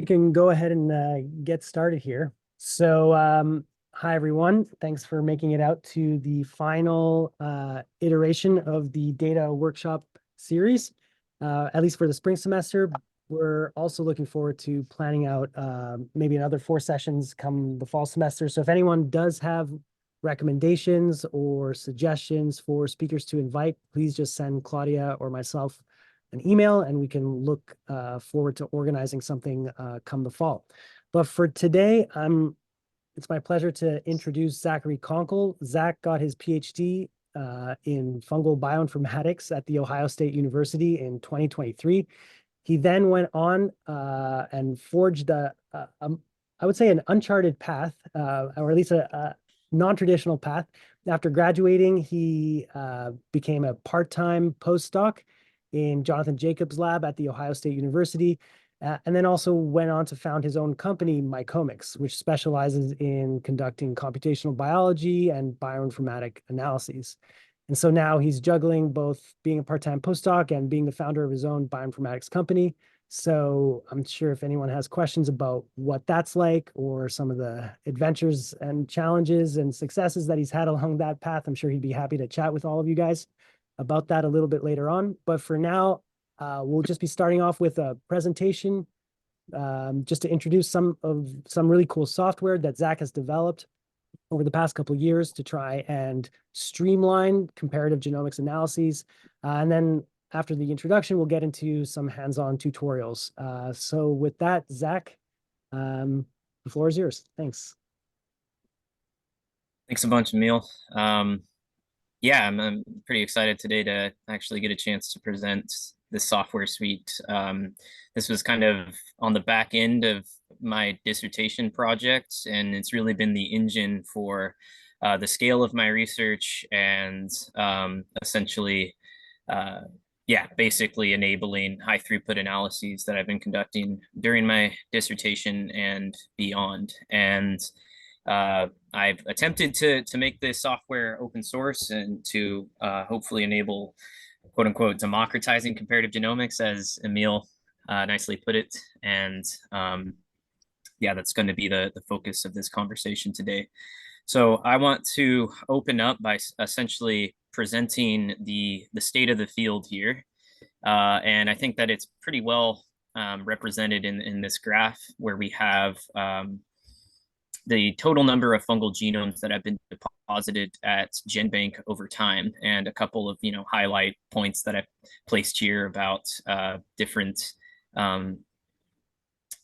You can go ahead and get started here. Hi everyone. Thanks for making it out to the final iteration of the data workshop series, at least for the spring semester. We're also looking forward to planning out maybe another 4 sessions come the fall semester. So if anyone does have recommendations or suggestions for speakers to invite, please just send Claudia or myself an email and we can look forward to organizing something come the fall. But for today, it's my pleasure to introduce Zachary Konkel. Zach got his PhD in fungal bioinformatics at The Ohio State University in 2023. He then went on and forged I would say an uncharted path, or at least a non-traditional path. After graduating, he became a part-time postdoc in Jonathan Jacobs' lab at The Ohio State University, and then also went on to found his own company, Mycotools, which specializes in conducting computational biology and bioinformatic analyses. And so now he's juggling both being a part-time postdoc and being the founder of his own bioinformatics company. So I'm sure if anyone has questions about what that's like or some of the adventures and challenges and successes that he's had along that path, I'm sure he'd be happy to chat with all of you guys about that a little bit later on. But for now, we'll just be starting off with a presentation just to introduce some really cool software that Zach has developed over the past couple of years to try and streamline comparative genomics analyses. And then after the introduction, we'll get into some hands-on tutorials. So with that, Zach, the floor is yours. Thanks. Thanks a bunch, Emil. Yeah, I'm pretty excited today to actually get a chance to present this software suite. This was kind of on the back end of my dissertation project, and it's really been the engine for the scale of my research and essentially, yeah, basically enabling high throughput analyses that I've been conducting during my dissertation and beyond. And I've attempted to make this software open source and to hopefully enable, quote unquote, democratizing comparative genomics, as Emil nicely put it. And yeah, that's going to be the focus of this conversation today. So I want to open up by essentially presenting the state of the field here. And I think that it's pretty well represented in this graph where we have the total number of fungal genomes that have been deposited at GenBank over time, and a couple of highlight points that I've placed here about different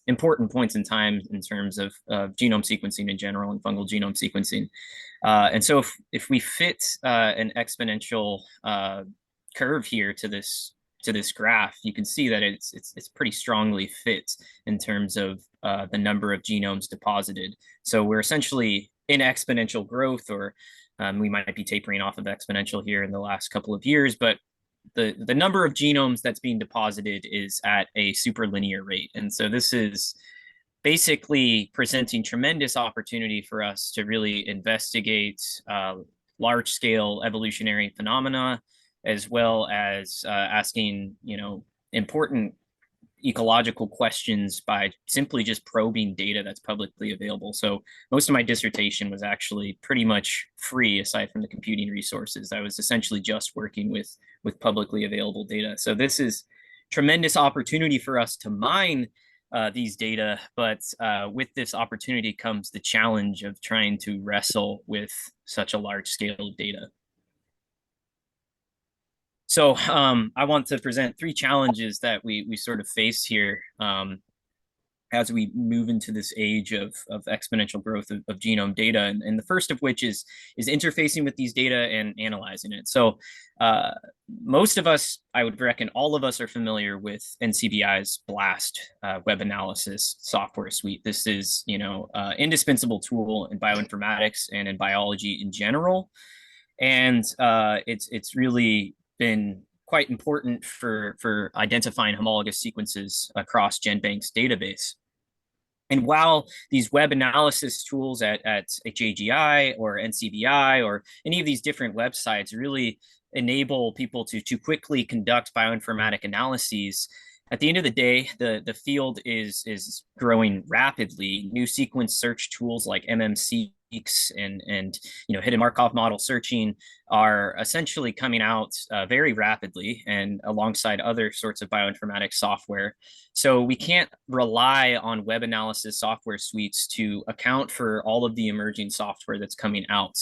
important points in time in terms of genome sequencing in general and fungal genome sequencing. And so if we fit an exponential curve here to this graph, you can see that it's pretty strongly fit in terms of the number of genomes deposited. So we're essentially in exponential growth, or we might be tapering off of exponential here in the last couple of years, but the number of genomes that's being deposited is at a super linear rate. And so this is basically presenting tremendous opportunity for us to really investigate large scale evolutionary phenomena, as well as asking, important ecological questions by simply just probing data that's publicly available. So most of my dissertation was actually pretty much free aside from the computing resources. I was essentially just working with publicly available data. So this is tremendous opportunity for us to mine these data, but with this opportunity comes the challenge of trying to wrestle with such a large scale of data. So I want to present 3 challenges that we sort of face here as we move into this age of exponential growth of genome data. And the first of which is interfacing with these data and analyzing it. So most of us, I would reckon all of us, are familiar with NCBI's BLAST web analysis software suite. This is, indispensable tool in bioinformatics and in biology in general. And it's really been quite important for identifying homologous sequences across GenBank's database. And while these web analysis tools at HAGI or NCBI or any of these different websites really enable people to quickly conduct bioinformatic analyses, at the end of the day, the field is growing rapidly. New sequence search tools like MMSeq and hidden Markov model searching are essentially coming out very rapidly and alongside other sorts of bioinformatics software. So we can't rely on web analysis software suites to account for all of the emerging software that's coming out.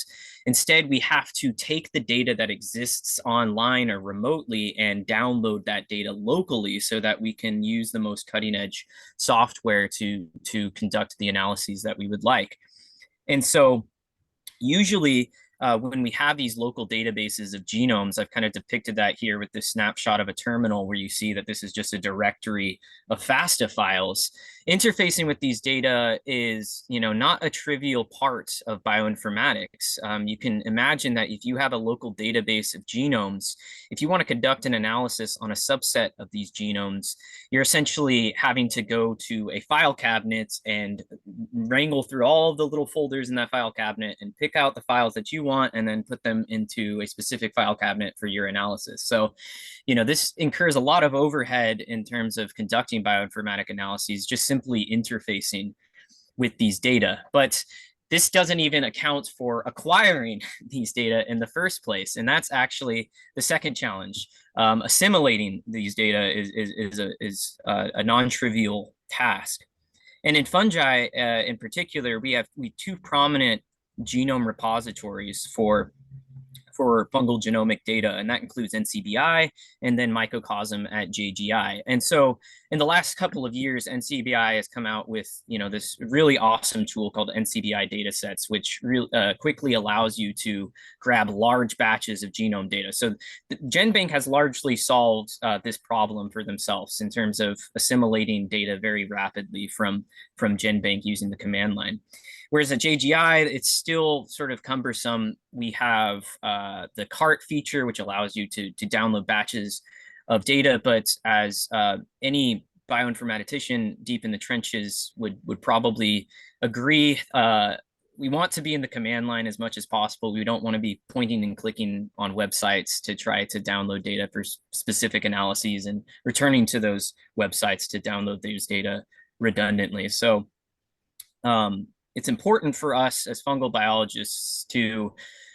Instead, we have to take the data that exists online or remotely and download that data locally so that we can use the most cutting edge software to conduct the analyses that we would like. And so usually when we have these local databases of genomes, I've kind of depicted that here with this snapshot of a terminal where you see that this is just a directory of FASTA files. Interfacing with these data is, not a trivial part of bioinformatics. You can imagine that if you have a local database of genomes, if you want to conduct an analysis on a subset of these genomes, you're essentially having to go to a file cabinet and wrangle through all of the little folders in that file cabinet and pick out the files that you want and then put them into a specific file cabinet for your analysis. So, this incurs a lot of overhead in terms of conducting bioinformatic analyses, just simply interfacing with these data. But this doesn't even account for acquiring these data in the first place. And that's actually the second challenge. Assimilating these data is a non-trivial task. And in fungi, in particular, we have two prominent genome repositories for fungal genomic data, and that includes NCBI and then Mycotools at JGI. And so in the last couple of years, NCBI has come out with this really awesome tool called NCBI datasets, which quickly allows you to grab large batches of genome data. So GenBank has largely solved this problem for themselves in terms of assimilating data very rapidly from GenBank using the command line. Whereas at JGI, it's still sort of cumbersome. We have the cart feature, which allows you to download batches of data. But as any bioinformatician deep in the trenches would probably agree, we want to be in the command line as much as possible. We don't want to be pointing and clicking on websites to try to download data for specific analyses and returning to those websites to download those data redundantly. So it's important for us as fungal biologists to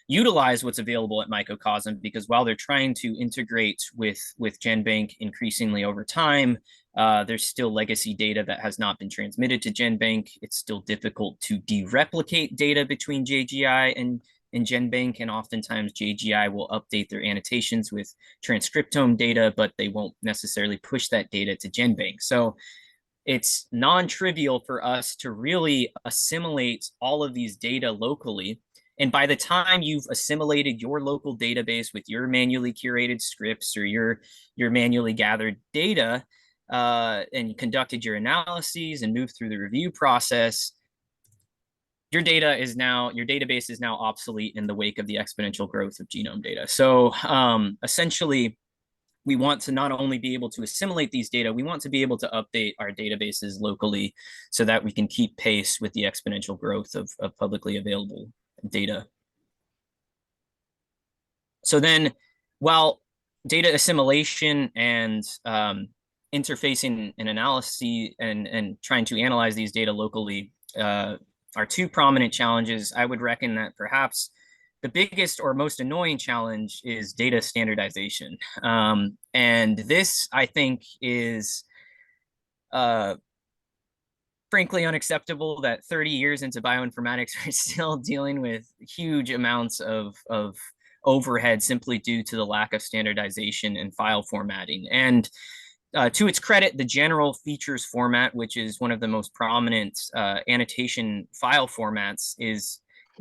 utilize what's available at Mycotools, because while they're trying to integrate with GenBank increasingly over time, there's still legacy data that has not been transmitted to GenBank. It's still difficult to dereplicate data between JGI and GenBank, and oftentimes JGI will update their annotations with transcriptome data, but they won't necessarily push that data to GenBank. So it's non-trivial for us to really assimilate all of these data locally. And by the time you've assimilated your local database with your manually curated scripts or your manually gathered data, and conducted your analyses and moved through the review process, your database is now obsolete in the wake of the exponential growth of genome data. So essentially, we want to not only be able to assimilate these data, we want to be able to update our databases locally so that we can keep pace with the exponential growth of publicly available data. So then, while data assimilation and interfacing and analysis and trying to analyze these data locally are two prominent challenges, I would reckon that perhaps the biggest or most annoying challenge is data standardization. And this, I think, is frankly unacceptable that 30 years into bioinformatics, we're still dealing with huge amounts of overhead simply due to the lack of standardization and file formatting. And to its credit, the general features format, which is one of the most prominent annotation file formats,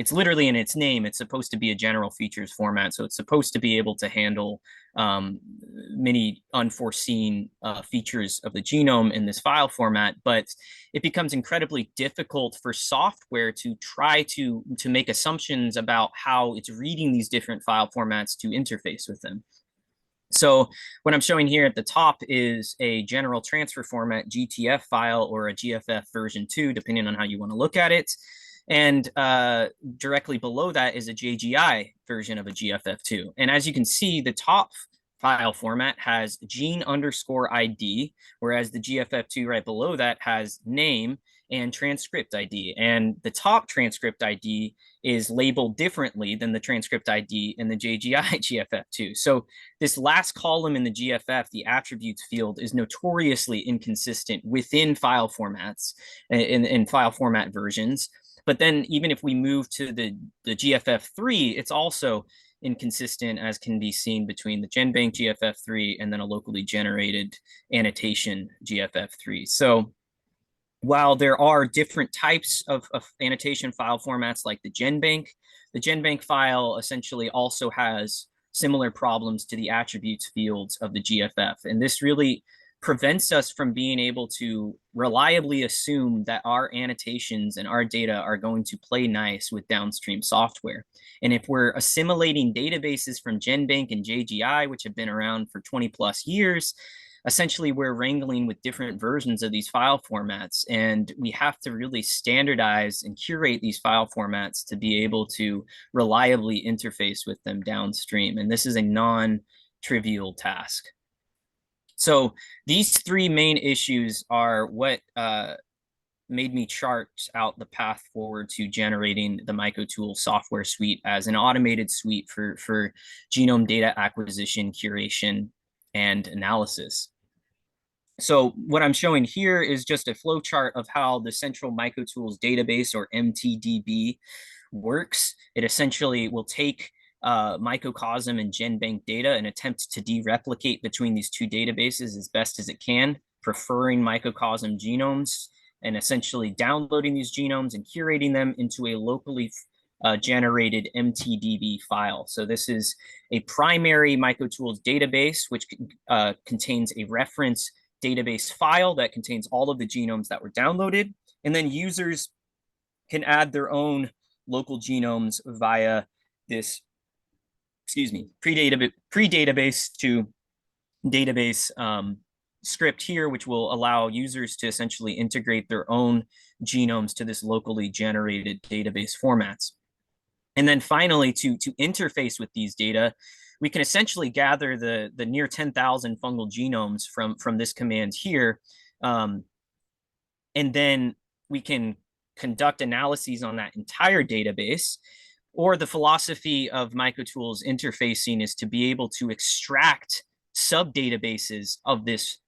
it's literally in its name. It's supposed to be a general features format. So it's supposed to be able to handle many unforeseen features of the genome in this file format. But it becomes incredibly difficult for software to try to make assumptions about how it's reading these different file formats to interface with them. So what I'm showing here at the top is a general transfer format GTF file or a GFF version 2, depending on how you want to look at it. And directly below that is a JGI version of a GFF2. And as you can see, the top file format has gene underscore ID, whereas the GFF2 right below that has name and transcript ID. And the top transcript ID is labeled differently than the transcript ID in the JGI GFF2. So this last column in the GFF, the attributes field, is notoriously inconsistent within file formats, in file format versions. But then even if we move to the GFF3, it's also inconsistent, as can be seen between the GenBank GFF3 and then a locally generated annotation GFF3. So while there are different types of annotation file formats like the GenBank file essentially also has similar problems to the attributes fields of the GFF. And this really prevents us from being able to reliably assume that our annotations and our data are going to play nice with downstream software. And if we're assimilating databases from GenBank and JGI, which have been around for 20 plus years, essentially we're wrangling with different versions of these file formats, and we have to really standardize and curate these file formats to be able to reliably interface with them downstream. And this is a non-trivial task. So these three main issues are what made me chart out the path forward to generating the Mycotools software suite as an automated suite for genome data acquisition, curation, and analysis. So what I'm showing here is just a flow chart of how the central Mycotools database, or MTDB, works. It essentially will take Mycocosm and GenBank data and attempt to dereplicate between these two databases as best as it can, preferring Mycocosm genomes and essentially downloading these genomes and curating them into a locally generated MTDB file. So this is a primary Mycotools database, which contains a reference database file that contains all of the genomes that were downloaded. And then users can add their own local genomes via this, pre-database to database script here, which will allow users to essentially integrate their own genomes to this locally generated database formats. And then finally, to interface with these data, we can essentially gather the near 10,000 fungal genomes from this command here. And then we can conduct analyses on that entire database. Or the philosophy of Mycotools interfacing is to be able to extract sub-databases of this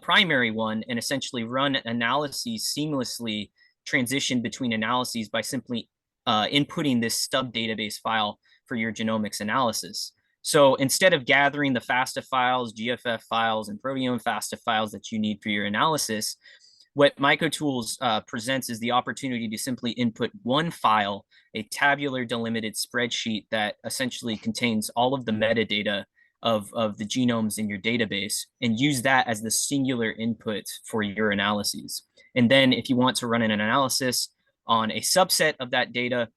primary one and essentially run analyses seamlessly, transition between analyses by simply inputting this sub-database file for your genomics analysis. So instead of gathering the FASTA files, GFF files, and proteome FASTA files that you need for your analysis, what Mycotools presents is the opportunity to simply input one file, a tabular delimited spreadsheet that essentially contains all of the metadata of the genomes in your database, and use that as the singular input for your analyses. And then if you want to run an analysis on a subset of that data,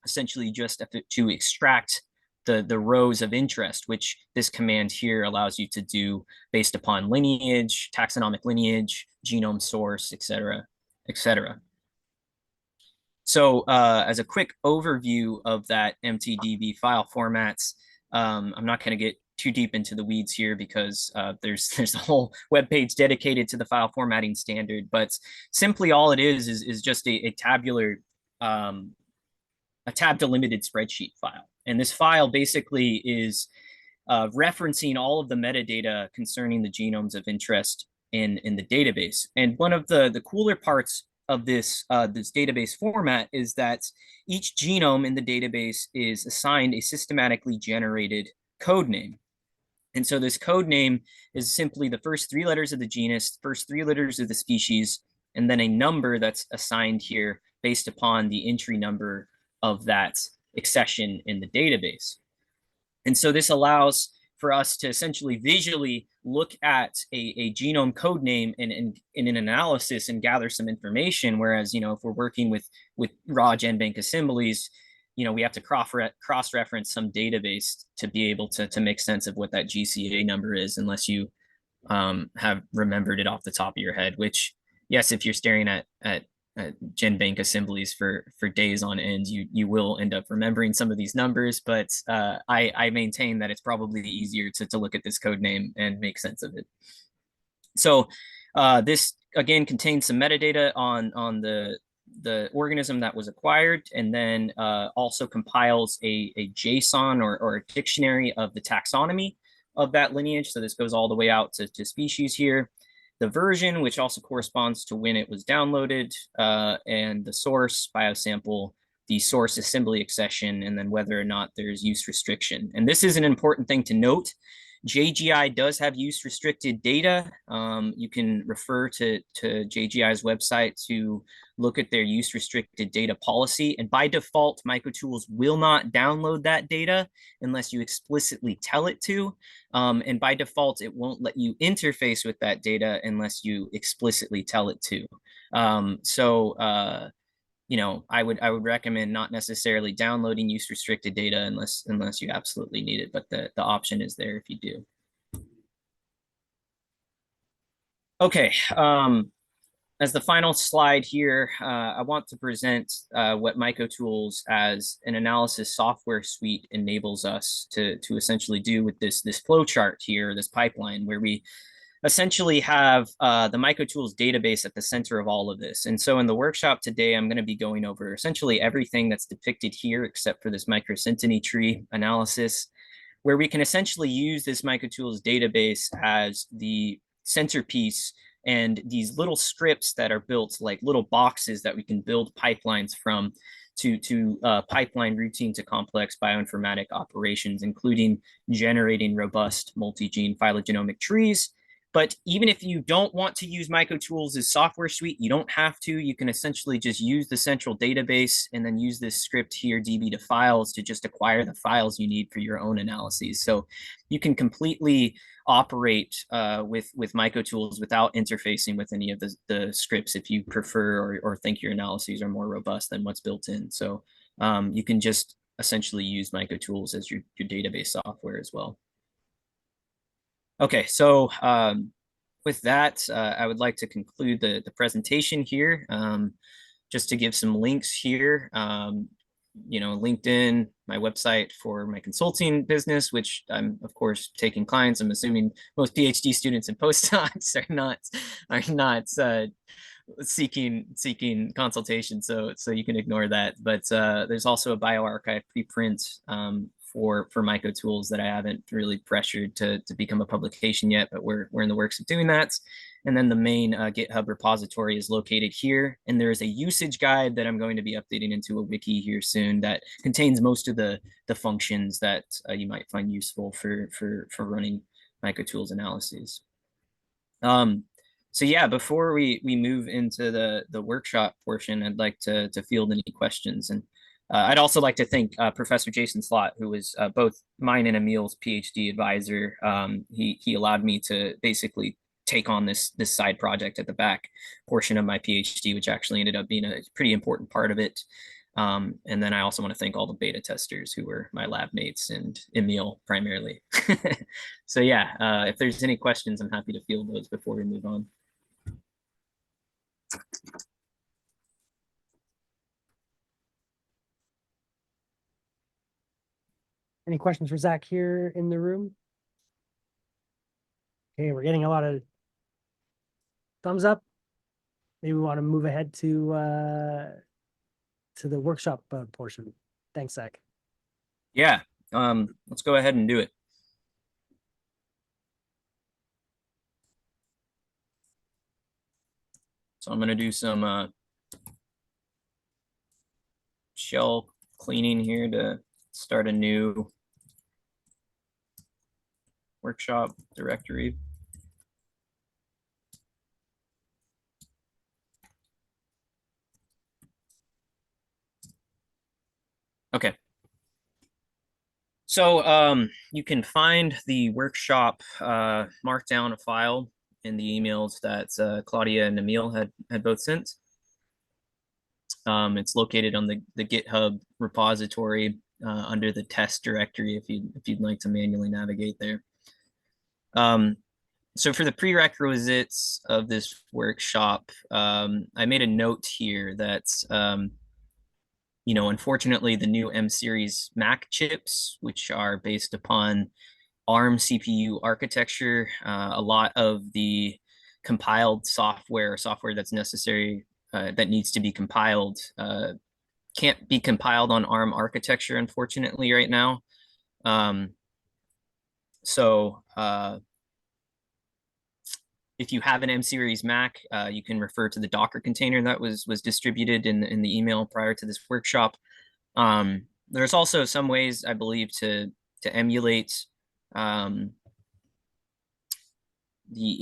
essentially just have to extract the rows of interest, which this command here allows you to do based upon lineage, taxonomic lineage, genome source, et cetera, et cetera. So as a quick overview of that MTDB file formats, I'm not going to get too deep into the weeds here because there's a whole web page dedicated to the file formatting standard, but simply all it is just a tabular, a tab delimited spreadsheet file. And this file basically is referencing all of the metadata concerning the genomes of interest in the database. And one of the cooler parts of this database format is that each genome in the database is assigned a systematically generated code name. And so this code name is simply the first three letters of the genus, first three letters of the species, and then a number that's assigned here based upon the entry number of that accession in the database. And so this allows for us to essentially visually look at a genome code name in an analysis and gather some information. Whereas, if we're working with raw GenBank assemblies, we have to cross-reference some database to be able to make sense of what that GCA number is, unless you have remembered it off the top of your head, which, yes, if you're staring at GenBank assemblies for days on end, you will end up remembering some of these numbers, but I maintain that it's probably easier to look at this code name and make sense of it. So this again contains some metadata on the organism that was acquired, and then also compiles a JSON or a dictionary of the taxonomy of that lineage. So this goes all the way out to species here. The version, which also corresponds to when it was downloaded, and the source biosample, the source assembly accession, and then whether or not there's use restriction. And this is an important thing to note. JGI does have use restricted data. You can refer to JGI's website to look at their use restricted data policy. And by default, Mycotools will not download that data unless you explicitly tell it to. And by default, it won't let you interface with that data unless you explicitly tell it to. You know, I would recommend not necessarily downloading use restricted data unless you absolutely need it, but the option is there if you do. Okay, as the final slide here, I want to present what Mycotools as an analysis software suite enables us to essentially do with this flow chart here, this pipeline, where we essentially have the Mycotools database at the center of all of this. And so in the workshop today, I'm going to be going over essentially everything that's depicted here, except for this microsynteny tree analysis, where we can essentially use this Mycotools database as the centerpiece and these little scripts that are built like little boxes that we can build pipelines from to pipeline routine to complex bioinformatic operations, including generating robust multigene phylogenomic trees. But even if you don't want to use Mycotools as software suite, you don't have to. You can essentially just use the central database and then use this script here, db to files, to just acquire the files you need for your own analyses. So you can completely operate with Mycotools without interfacing with any of the scripts if you prefer or think your analyses are more robust than what's built in. So you can just essentially use Mycotools as your database software as well. Okay, so with that, I would like to conclude the presentation here. Just to give some links here, you know, LinkedIn, my website for my consulting business, which I'm of course taking clients. I'm assuming most PhD students and postdocs are not seeking consultation, so you can ignore that. But there's also a bioarchive preprint for Mycotools that I haven't really pressured to become a publication yet, but we're in the works of doing that. And then the main GitHub repository is located here, and there is a usage guide that I'm going to be updating into a wiki here soon that contains most of the functions that you might find useful for running Mycotools analyses. So yeah, before we move into the workshop portion, I'd like to field any questions. And I'd also like to thank Professor Jason Slott, who was both mine and Emil's PhD advisor. He allowed me to basically take on this side project at the back portion of my PhD, which actually ended up being a pretty important part of it. And then I also want to thank all the beta testers who were my lab mates and Emil primarily. So yeah, if there's any questions, I'm happy to field those before we move on. Any questions for Zach here in the room? Okay, we're getting a lot of thumbs up. Maybe we want to move ahead to the workshop portion. Thanks, Zach. Yeah, let's go ahead and do it. So I'm going to do some shell cleaning here to start a new workshop directory. Okay. So you can find the workshop markdown file in the emails that Claudia and Emil had both sent. It's located on the GitHub repository under the test directory if you'd like to manually navigate there. So for the prerequisites of this workshop, I made a note here that, unfortunately, the new M series Mac chips, which are based upon ARM CPU architecture, a lot of the compiled software that's necessary, that needs to be compiled, can't be compiled on ARM architecture, unfortunately, right now. So if you have an M series Mac, you can refer to the Docker container that was distributed in the email prior to this workshop. There's also some ways, I believe, to emulate the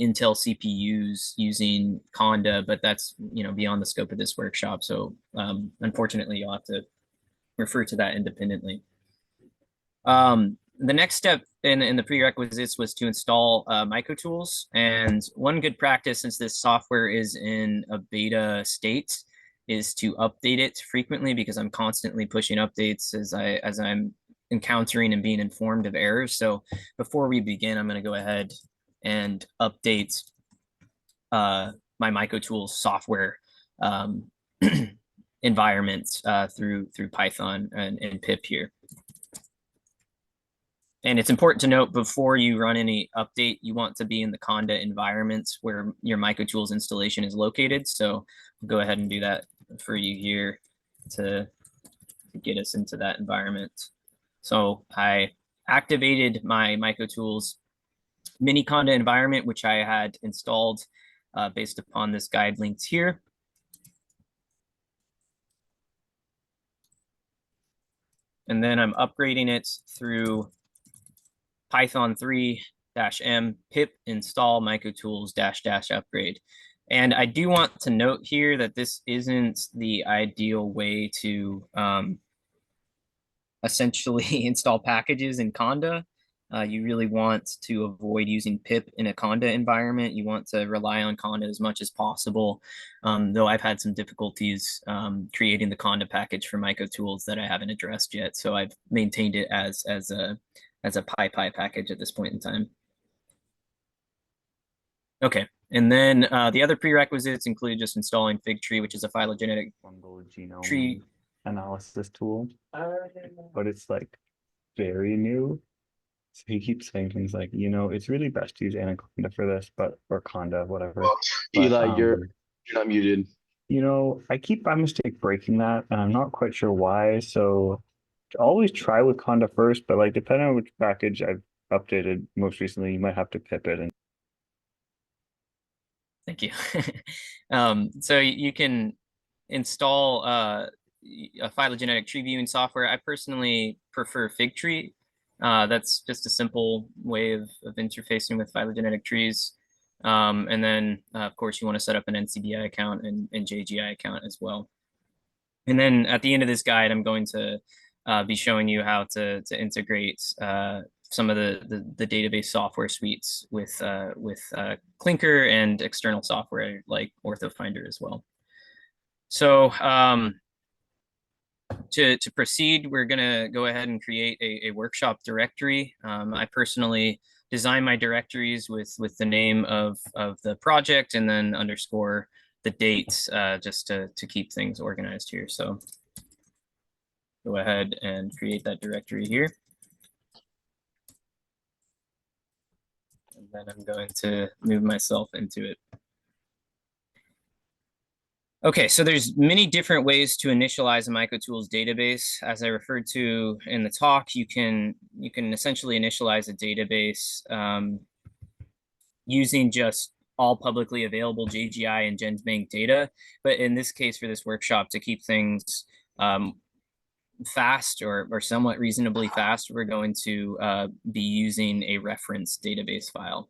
Intel CPUs using Conda, but that's beyond the scope of this workshop. So unfortunately, you'll have to refer to that independently. The next step in the prerequisites was to install Mycotools. And one good practice, since this software is in a beta state, is to update it frequently, because I'm constantly pushing updates as I'm encountering and being informed of errors. So before we begin, I'm going to go ahead and update my Mycotools software environment through Python and pip here. And it's important to note, before you run any update, you want to be in the Conda environment where your Mycotools installation is located. So I'll go ahead and do that for you here to get us into that environment. So I activated my Mycotools mini Conda environment, which I had installed based upon this guide linked here. And then I'm upgrading it through Python 3-m pip install Mycotools -- upgrade. And I do want to note here that this isn't the ideal way to essentially install packages in Conda. You really want to avoid using pip in a Conda environment. You want to rely on Conda as much as possible, though I've had some difficulties creating the Conda package for Mycotools that I haven't addressed yet. So I've maintained it as a PyPy package at this point in time. Okay, and then the other prerequisites include just installing Figtree, which is a phylogenetic fungal genome tree analysis tool, but it's like very new. So he keeps saying things like, it's really best to use Anaconda for this, or Conda, whatever. Eli, you're not muted. I keep by mistake breaking that, and I'm not quite sure why. So always try with Conda first, but like depending on which package I've updated most recently, you might have to pip it. And thank you. So you can install a phylogenetic tree viewing software. I personally prefer Figtree. That's just a simple way of interfacing with phylogenetic trees. And then, of course, you want to set up an NCBI account and JGI account as well. And then at the end of this guide, I'm going to be showing you how to integrate some of the database software suites with Clinker and external software like OrthoFinder as well. So to proceed, we're going to go ahead and create a workshop directory. I personally design my directories with the name of the project and then underscore the dates just to keep things organized here. So go ahead and create that directory here. And then I'm going to move myself into it. Okay, so there's many different ways to initialize a Mycotools database. As I referred to in the talk, you can essentially initialize a database using just all publicly available JGI and GenBank data. But in this case, for this workshop, to keep things fast or somewhat reasonably fast, we're going to be using a reference database file.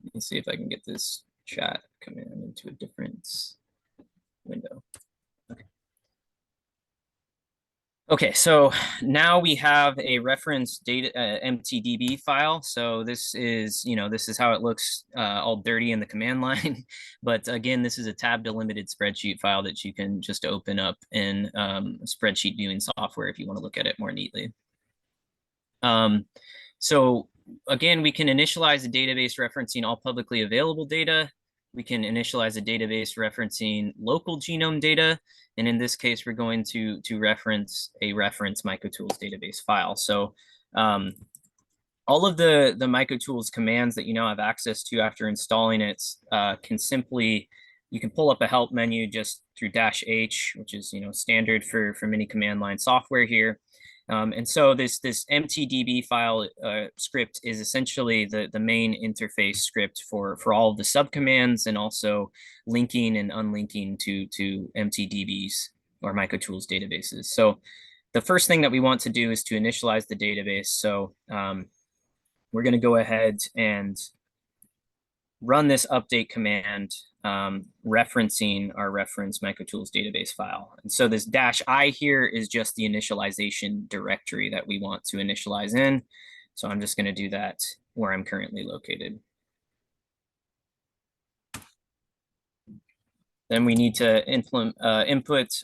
Let me see if I can get this chat coming into a different window. Okay, so now we have a reference data mtdb file. So this is how it looks all dirty in the command line. But again, this is a tab delimited spreadsheet file that you can just open up in spreadsheet viewing software if you want to look at it more neatly. So again, we can initialize a database referencing all publicly available data. We can initialize a database referencing local genome data. And in this case, we're going to reference a reference Mycotools database file. So all of the Mycotools commands that you now have access to after installing it can simply, you can pull up a help menu just through -H, which is standard for many command line software here. And so this mtdb file script is essentially the main interface script for all of the subcommands, and also linking and unlinking to mtdbs or Mycotools databases. So the first thing that we want to do is to initialize the database. So we're going to go ahead and run this update command referencing our reference Mycotools database file. And so this -I here is just the initialization directory that we want to initialize in. So I'm just going to do that where I'm currently located. Then we need to input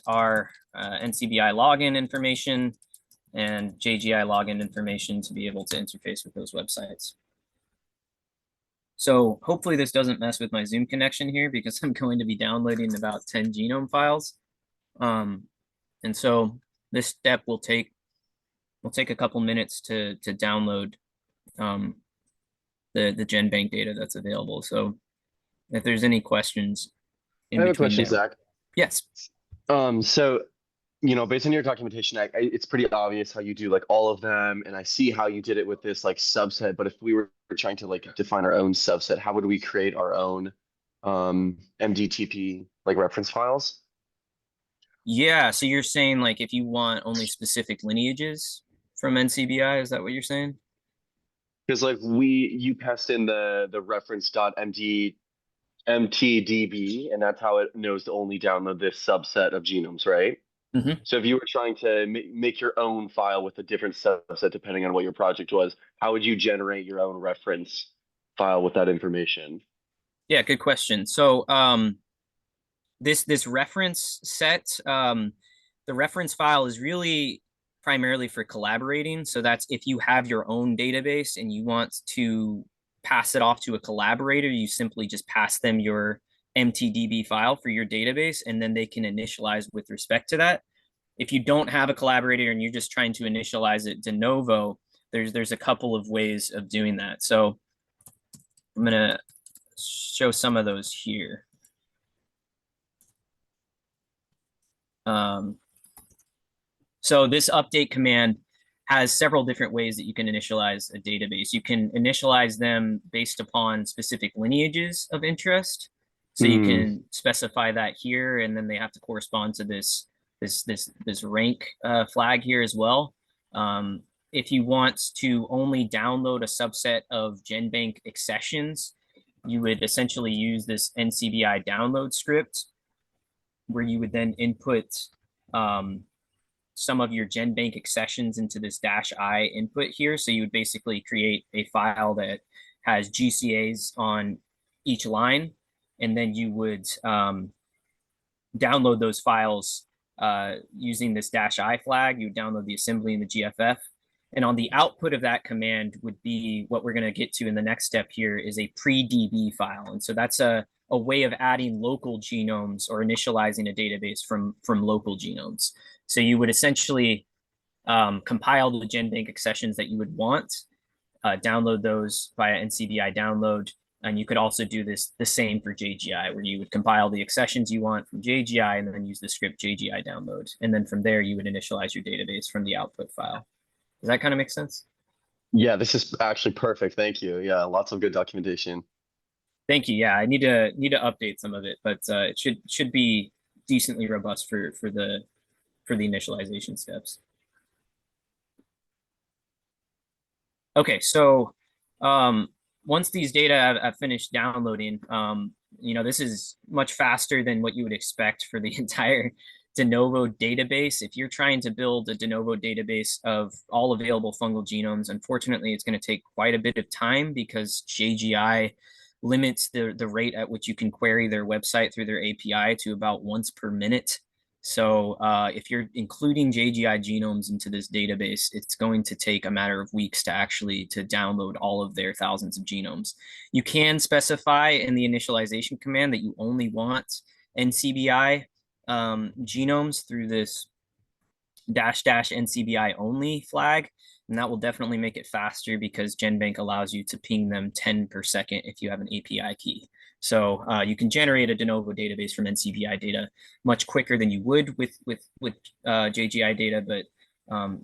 our NCBI login information and JGI login information to be able to interface with those websites. So hopefully this doesn't mess with my Zoom connection here, because I'm going to be downloading about 10 genome files. And so this step will take a couple minutes to download the GenBank data that's available. So if there's any questions in I have a between question, there. Zach. Yes. So, based on your documentation, it's pretty obvious how you do like all of them, and I see how you did it with this like subset. But if we were trying to like define our own subset, how would we create our own MDTP like reference files? Yeah, so you're saying like if you want only specific lineages from NCBI, is that what you're saying? Because like you passed in the reference.mtdb, and that's how it knows to only download this subset of genomes, right? Mm-hmm. So if you were trying to make your own file with a different subset depending on what your project was, how would you generate your own reference file with that information? Yeah, good question. So this reference set, the reference file is really primarily for collaborating. So that's if you have your own database and you want to pass it off to a collaborator, you simply just pass them your mtdb file for your database, and then they can initialize with respect to that. If you don't have a collaborator and you're just trying to initialize it de novo, there's a couple of ways of doing that. So I'm gonna show some of those here. So this update command has several different ways that you can initialize a database. You can initialize them based upon specific lineages of interest. So you can specify that here, and then they have to correspond to this rank flag here as well. If you want to only download a subset of GenBank accessions, you would essentially use this NCBI download script, where you would then input some of your GenBank accessions into this -I input here. So you would basically create a file that has GCAs on each line, and then you would download those files using this -I flag. You would download the assembly and the GFF. And on the output of that command would be what we're going to get to in the next step here, is a pre-DB file. And so that's a way of adding local genomes or initializing a database from local genomes. So you would essentially compile the GenBank accessions that you would want, download those via NCBI download, and you could also do the same for JGI, where you would compile the accessions you want from JGI and then use the script JGI download. And then from there, you would initialize your database from the output file. Does that kind of make sense? Yeah, this is actually perfect. Thank you. Yeah, lots of good documentation. Thank you. Yeah, I need to update some of it, but it should be decently robust for the initialization steps. Okay, so once these data have finished downloading, this is much faster than what you would expect for the entire de novo database. If you're trying to build a de novo database of all available fungal genomes, unfortunately, it's going to take quite a bit of time, because JGI limits the rate at which you can query their website through their API to about once per minute. So if you're including JGI genomes into this database, it's going to take a matter of weeks to actually download all of their thousands of genomes. You can specify in the initialization command that you only want NCBI genomes through this -- NCBI only flag. And that will definitely make it faster because GenBank allows you to ping them 10 per second if you have an API key. So you can generate a de novo database from NCBI data much quicker than you would with JGI data, but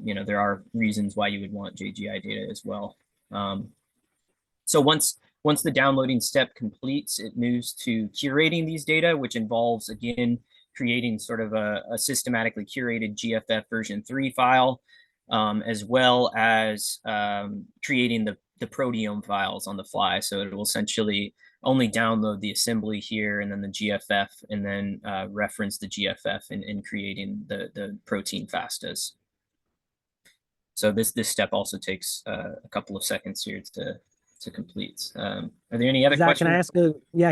you know, there are reasons why you would want JGI data as well. So once the downloading step completes, it moves to curating these data, which involves, again, creating sort of a systematically curated GFF version 3 file, as well as creating the proteome files on the fly. So it will essentially only download the assembly here and then the GFF, and then reference the GFF in creating the protein FASTAs. So this step also takes a couple of seconds here to complete. Are there any other Zach, questions? can I ask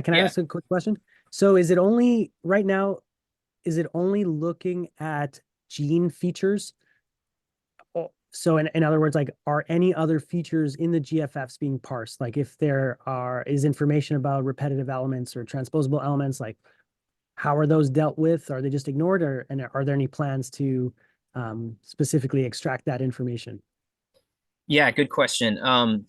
I ask a quick question? So is it only right now, is it only looking at gene features? So in other words, like, are any other features in the GFFs being parsed? Like if there is information about repetitive elements or transposable elements, like how are those dealt with? Are they just ignored, and are there any plans to specifically extract that information? Yeah, good question.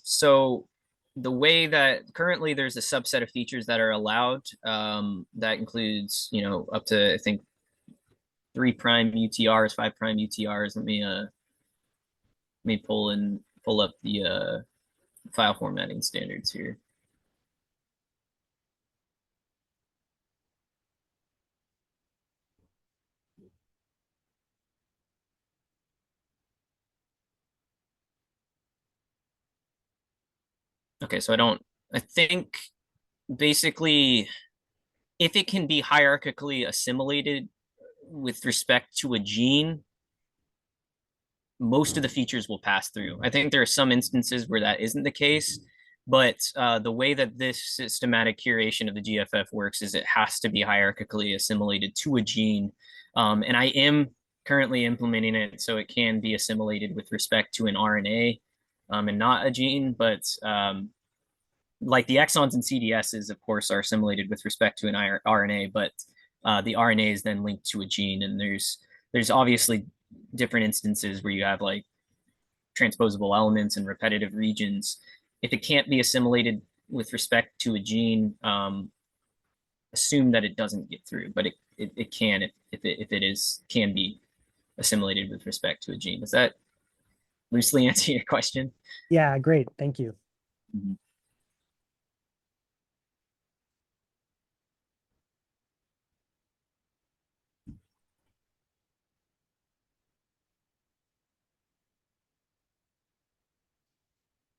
So the way that currently there's a subset of features that are allowed, that includes, you know, up to, I think, 3' UTRs, 5' UTRs. Let me pull up the file formatting standards here. Okay, so I think basically if it can be hierarchically assimilated with respect to a gene, most of the features will pass through. I think there are some instances where that isn't the case, but the way that this systematic curation of the GFF works is it has to be hierarchically assimilated to a gene. And I am currently implementing it so it can be assimilated with respect to an RNA and not a gene, but like the exons and CDSs, of course, are assimilated with respect to an RNA, but the RNA is then linked to a gene. And there's obviously different instances where you have like transposable elements and repetitive regions. If it can't be assimilated with respect to a gene, assume that it doesn't get through, but it can if it can be assimilated with respect to a gene. Does that loosely answer your question? Yeah, great. Thank you. Mm-hmm.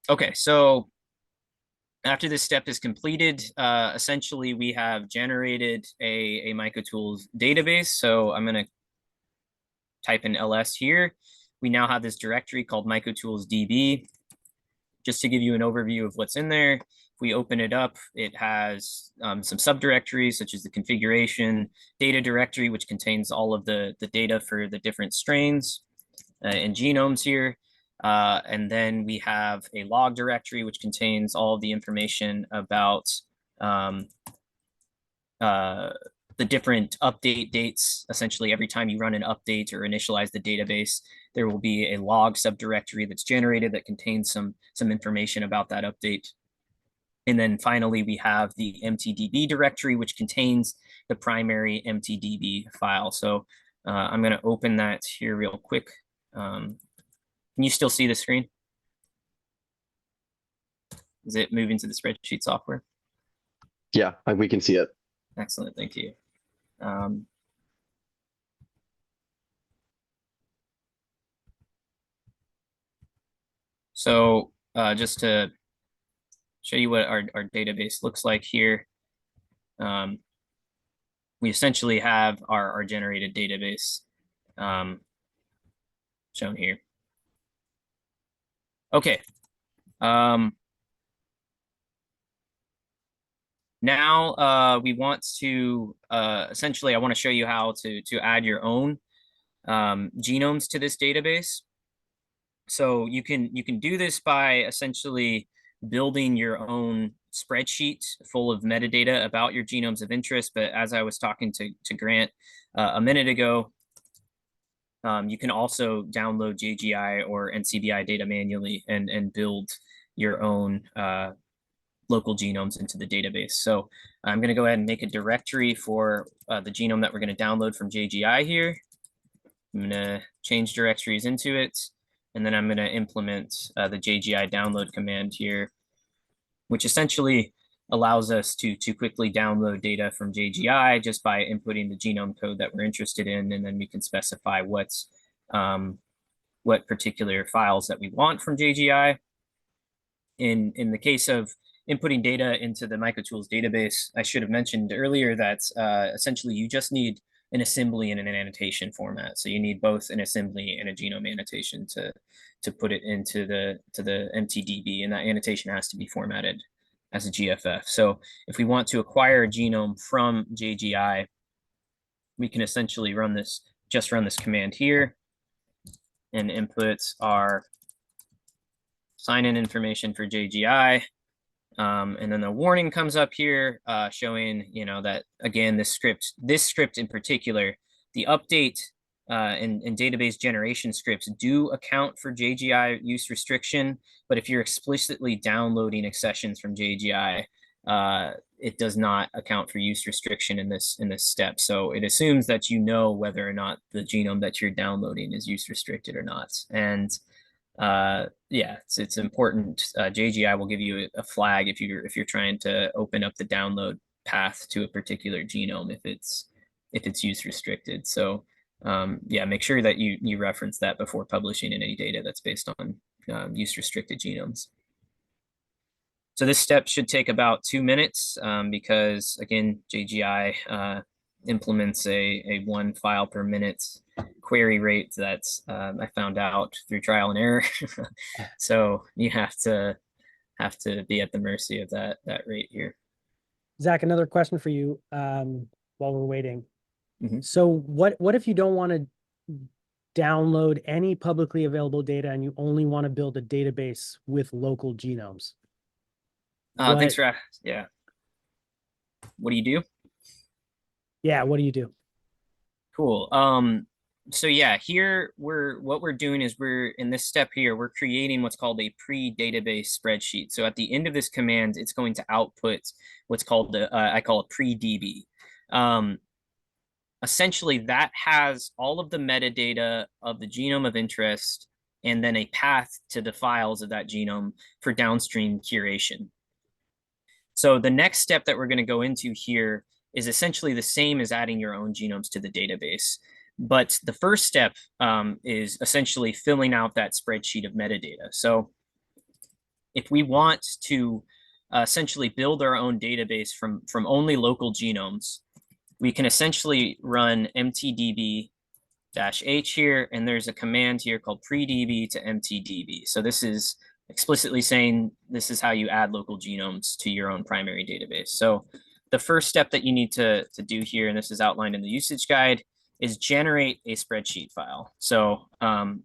Okay, so after this step is completed, essentially we have generated a Mycotools database. So I'm going to type in ls here. We now have this directory called Mycotools DB. Just to give you an overview of what's in there, if we open it up, it has some subdirectories such as the configuration, data directory, which contains all of the data for the different strains and genomes here. And then we have a log directory, which contains all of the information about the different update dates. Essentially, every time you run an update or initialize the database, there will be a log subdirectory that's generated that contains some information about that update. And then finally, we have the mtdb directory, which contains the primary mtdb file. So I'm going to open that here real quick. Can you still see the screen? Is it moving to the spreadsheet software? Yeah, we can see it. Excellent, thank you. So just to show you what our database looks like here, we essentially have our generated database shown here. Okay. Now we want to essentially, I want to show you how to add your own genomes to this database. So you can do this by essentially building your own spreadsheet full of metadata about your genomes of interest. But as I was talking to Grant a minute ago, you can also download JGI or NCBI data manually and build your own local genomes into the database. So I'm going to go ahead and make a directory for the genome that we're going to download from JGI here. I'm going to change directories into it. And then I'm going to implement the JGI download command here, which essentially allows us to quickly download data from JGI just by inputting the genome code that we're interested in. And then we can specify what particular files that we want from JGI. In the case of inputting data into the Mycotools database, I should have mentioned earlier that essentially you just need an assembly and an annotation format. So you need both an assembly and a genome annotation to put it into the MTDB, and that annotation has to be formatted as a GFF. So if we want to acquire a genome from JGI, we can essentially run this command here and input our sign-in information for JGI. And then the warning comes up here showing, that again, this script in particular, the update and database generation scripts do account for JGI use restriction, but if you're explicitly downloading accessions from JGI, it does not account for use restriction in this step. So it assumes that you know whether or not the genome that you're downloading is use restricted or not. And yeah, it's important. JGI will give you a flag if you're trying to open up the download path to a particular genome if it's use restricted. So yeah, make sure that you reference that before publishing in any data that's based on use restricted genomes. So this step should take about 2 minutes because again, JGI implements a 1 file per minute query rate that's I found out through trial and error. So you have to be at the mercy of that rate here. Zach, another question for you while we're waiting. Mm-hmm. So what if you don't want to download any publicly available data and you only want to build a database with local genomes? Thanks for yeah. What do you do? Yeah, what do you do? Cool. So yeah, here what we're doing is we're in this step here, we're creating what's called a pre-database spreadsheet. So at the end of this command, it's going to output what's called I call a pre-DB. Essentially, that has all of the metadata of the genome of interest and then a path to the files of that genome for downstream curation. So the next step that we're going to go into here is essentially the same as adding your own genomes to the database. But the first step is essentially filling out that spreadsheet of metadata. So if we want to essentially build our own database from only local genomes, we can essentially run mtdb-h here, and there's a command here called predb to mtdb. So this is explicitly saying this is how you add local genomes to your own primary database. So the first step that you need to do here, and this is outlined in the usage guide, is generate a spreadsheet file. So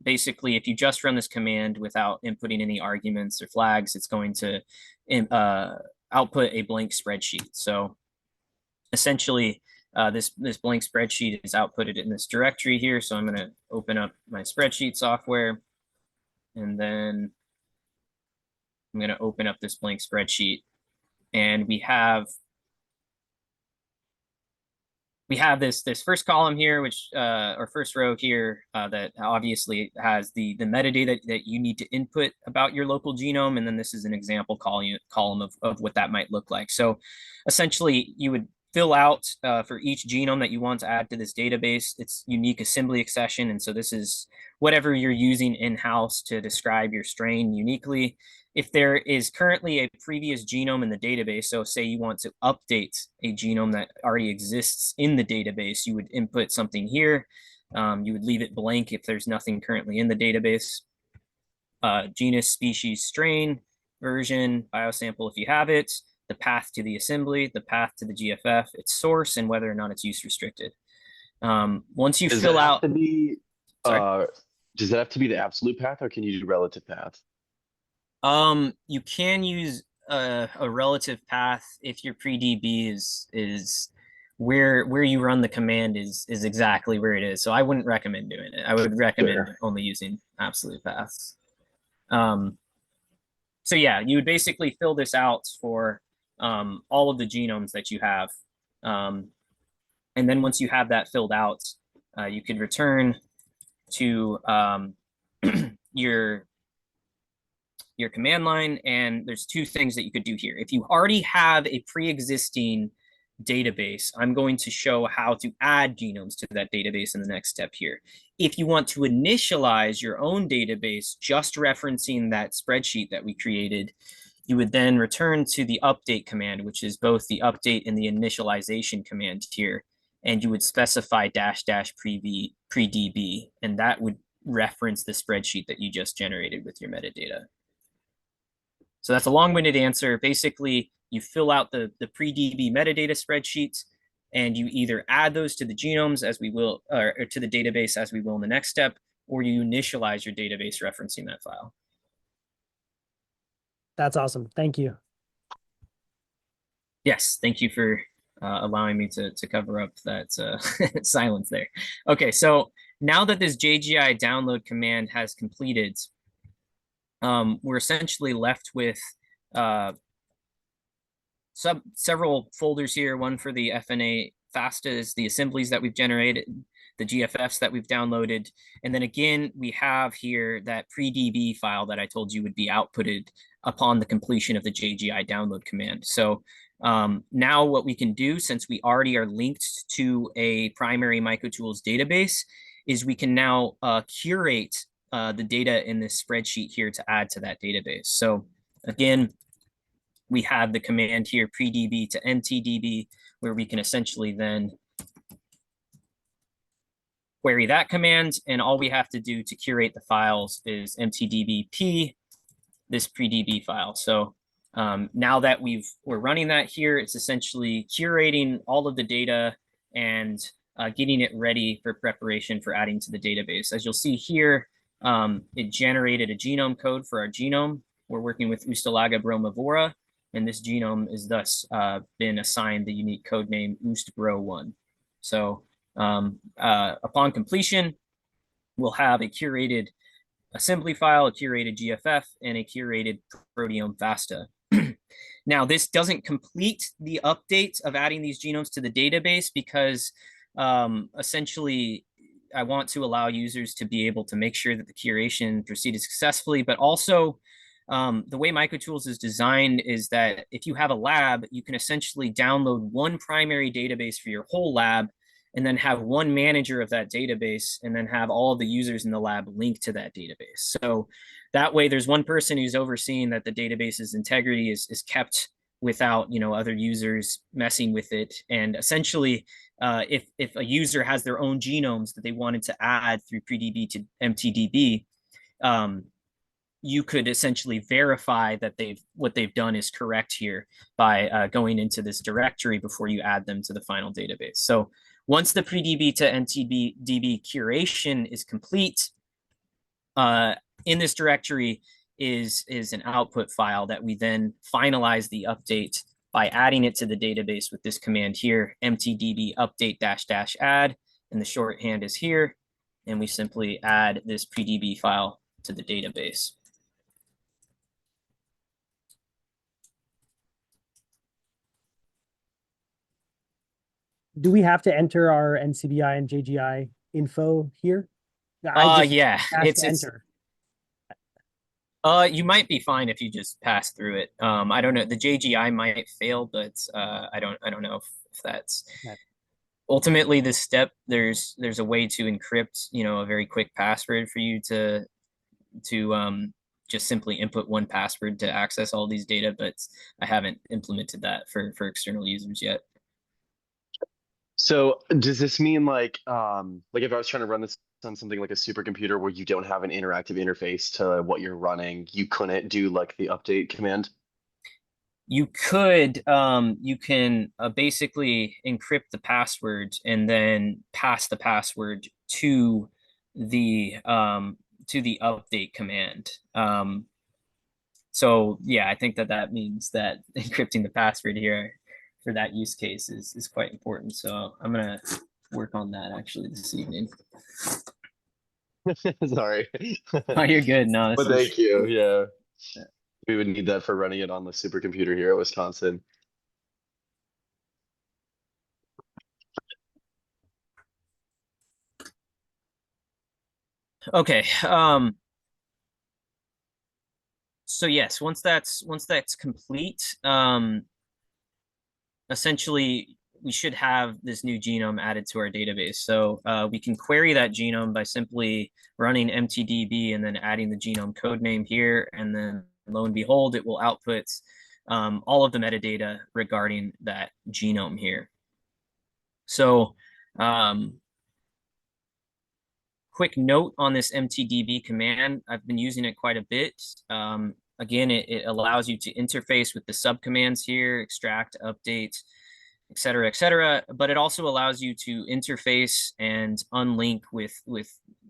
basically, if you just run this command without inputting any arguments or flags, it's going to output a blank spreadsheet. So essentially, this blank spreadsheet is outputted in this directory here. So I'm going to open up my spreadsheet software, and then I'm going to open up this blank spreadsheet, and we have this first column here, which or first row here that obviously has the metadata that you need to input about your local genome, and then this is an example column of what that might look like. So essentially, you would fill out for each genome that you want to add to this database its unique assembly accession, and so this is whatever you're using in-house to describe your strain uniquely. If there is currently a previous genome in the database, so say you want to update a genome that already exists in the database, you would input something here. You would leave it blank if there's nothing currently in the database. Genus, species, strain, version, biosample if you have it, the path to the assembly, the path to the GFF, its source, and whether or not it's use restricted. Once you Does fill that have out, to be sorry. does that have to be the absolute path, or can you do relative path? You can use a relative path if your pre-DB is where you run the command is exactly where it is. So I wouldn't recommend doing it. I would recommend Sure. only using absolute paths. So yeah, you would basically fill this out for all of the genomes that you have. And then once you have that filled out, you could return to your command line, and there's two things that you could do here. If you already have a pre-existing database, I'm going to show how to add genomes to that database in the next step here. If you want to initialize your own database, just referencing that spreadsheet that we created, you would then return to the update command, which is both the update and the initialization command here. And you would specify --pre-DB, and that would reference the spreadsheet that you just generated with your metadata. So that's a long-winded answer. Basically, you fill out the pre-DB metadata spreadsheets, and you either add those to the genomes as we will, or to the database as we will in the next step, or you initialize your database referencing that file. That's awesome. Thank you. Yes, thank you for allowing me to cover up that silence there. Okay, so now that this JGI download command has completed, we're essentially left with several folders here, one for the FNA FASTAs, the assemblies that we've generated, the GFFs that we've downloaded. And then again, we have here that pre-DB file that I told you would be outputted upon the completion of the JGI download command. So now what we can do, since we already are linked to a primary Mycotools database, is we can now curate the data in this spreadsheet here to add to that database. So again, we have the command here, pre-DB to mtdb, where we can essentially then query that command. And all we have to do to curate the files is mtdbp, this pre-DB file. So now that we're running that here, it's essentially curating all of the data and getting it ready for preparation for adding to the database. As you'll see here, it generated a genome code for our genome. We're working with Ustalaga bromivora, and this genome is thus been assigned the unique code name ustbro1. So upon completion, we'll have a curated assembly file, a curated GFF, and a curated proteome FASTA. Now, this doesn't complete the update of adding these genomes to the database because essentially I want to allow users to be able to make sure that the curation proceeded successfully, but also the way Mycotools is designed is that if you have a lab, you can essentially download one primary database for your whole lab and then have one manager of that database and then have all of the users in the lab linked to that database. So that way there's one person who's overseeing that the database's integrity is kept without, other users messing with it. And essentially, if a user has their own genomes that they wanted to add through pre-DB to mtdb, you could essentially verify that what they've done is correct here by going into this directory before you add them to the final database. So once the pre-DB to mtdb curation is complete, in this directory is an output file that we then finalize the update by adding it to the database with this command here, mtdb update -- add, and the shorthand is here, and we simply add this pre-DB file to the database. Do we have to enter our NCBI and JGI info here? Yeah, it's enter. You might be fine if you just pass through it. I don't know. The JGI might fail, but I don't know if that's ultimately this step. There's a way to encrypt, a very quick password for you to just simply input one password to access all these data, but I haven't implemented that for external users yet. So does this mean like if I was trying to run this on something like a supercomputer where you don't have an interactive interface to what you're running, you couldn't do like the update command? you could you can basically encrypt the password and then pass the password to the update command. So yeah, I think that means that encrypting the password here for that use case is quite important. So I'm gonna work on that actually this evening. Sorry. Oh, you're good. No, But this is thank you. Yeah. We would need that for running it on the supercomputer here at Wisconsin. okay. So yes, once that's complete, essentially we should have this new genome added to our database. So we can query that genome by simply running mtdb and then adding the genome code name here, and then lo and behold, it will output all of the metadata regarding that genome here. So quick note on this mtdb command, I've been using it quite a bit. Again, it allows you to interface with the subcommands here, extract, update, et cetera, but it also allows you to interface and unlink with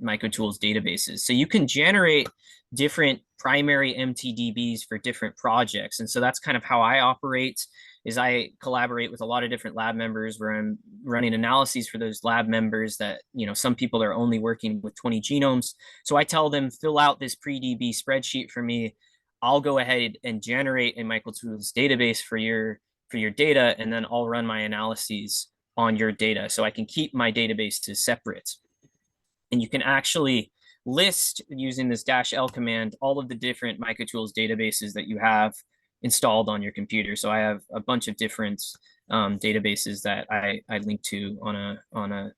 Mycotools databases. So you can generate different primary MTDBs for different projects. And so that's kind of how I operate, is I collaborate with a lot of different lab members where I'm running analyses for those lab members that, you know, some people are only working with 20 genomes. So I tell them, fill out this pre-DB spreadsheet for me. I'll go ahead and generate a Mycotools database for your data, and then I'll run my analyses on your data. So I can keep my databases separate. And you can actually list, using this -l command, all of the different Mycotools databases that you have installed on your computer. So I have a bunch of different databases that I link to on a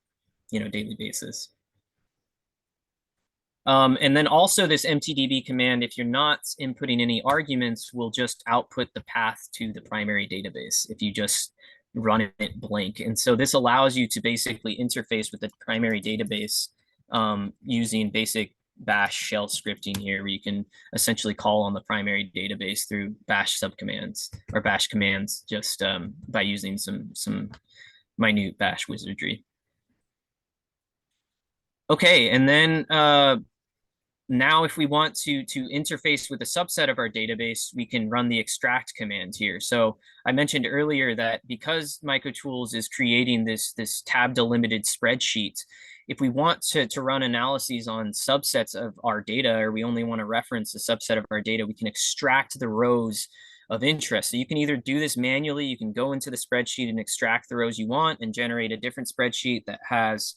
daily basis. And then also this mtdb command, if you're not inputting any arguments, will just output the path to the primary database if you just run it blank. And so this allows you to basically interface with the primary database using basic bash shell scripting here, where you can essentially call on the primary database through bash subcommands or bash commands, just by using some minute bash wizardry. Okay, and then now if we want to interface with a subset of our database, we can run the extract command here. So I mentioned earlier that because Mycotools is creating this tab delimited spreadsheet, if we want to run analyses on subsets of our data, or we only want to reference a subset of our data, we can extract the rows of interest. So you can either do this manually, you can go into the spreadsheet and extract the rows you want and generate a different spreadsheet that has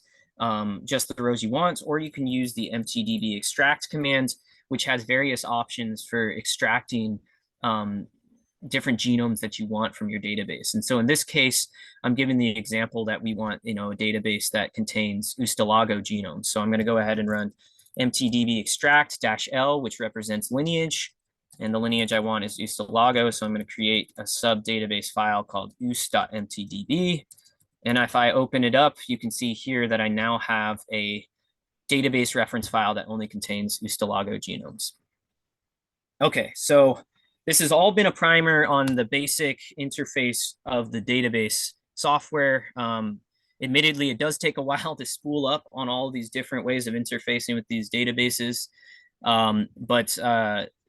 just the rows you want, or you can use the mtdb extract command, which has various options for extracting different genomes that you want from your database. And so in this case, I'm giving the example that we want, a database that contains Ustalago genomes. So I'm going to go ahead and run mtdb extract -l, which represents lineage. And the lineage I want is Ustalago. So I'm going to create a sub database file called ust.mtdb. And if I open it up, you can see here that I now have a database reference file that only contains Ustalago genomes. Okay, so this has all been a primer on the basic interface of the database software. Admittedly, it does take a while to spool up on all these different ways of interfacing with these databases. But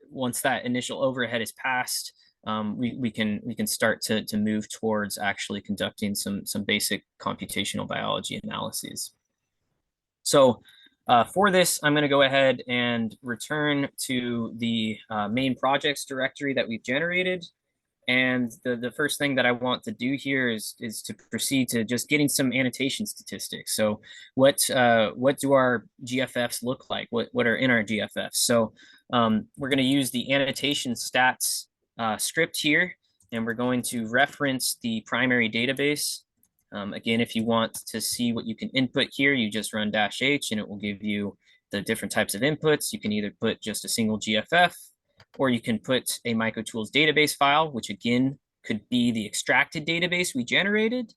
once that initial overhead is passed, we can start to move towards actually conducting some basic computational biology analyses. So for this, I'm going to go ahead and return to the main projects directory that we've generated. And the first thing that I want to do here is to proceed to just getting some annotation statistics. So what do our GFFs look like? What are in our GFFs? So we're going to use the annotation stats script here, and we're going to reference the primary database. Again, if you want to see what you can input here, you just run -h and it will give you the different types of inputs. You can either put just a single GFF, or you can put a Mycotools database file, which again could be the extracted database we generated,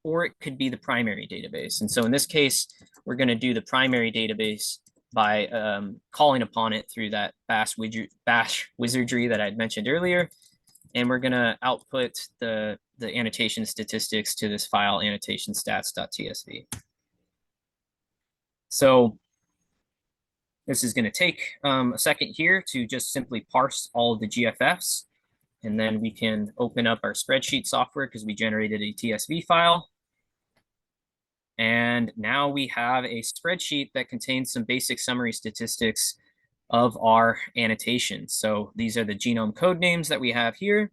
or it could be the primary database. And so in this case, we're going to do the primary database by calling upon it through that bash wizardry that I'd mentioned earlier. and we're going to output the annotation statistics to this file annotationstats.tsv. So this is going to take a second here to just simply parse all of the GFFs. And then we can open up our spreadsheet software because we generated a TSV file. And now we have a spreadsheet that contains some basic summary statistics of our annotations. So these are the genome code names that we have here.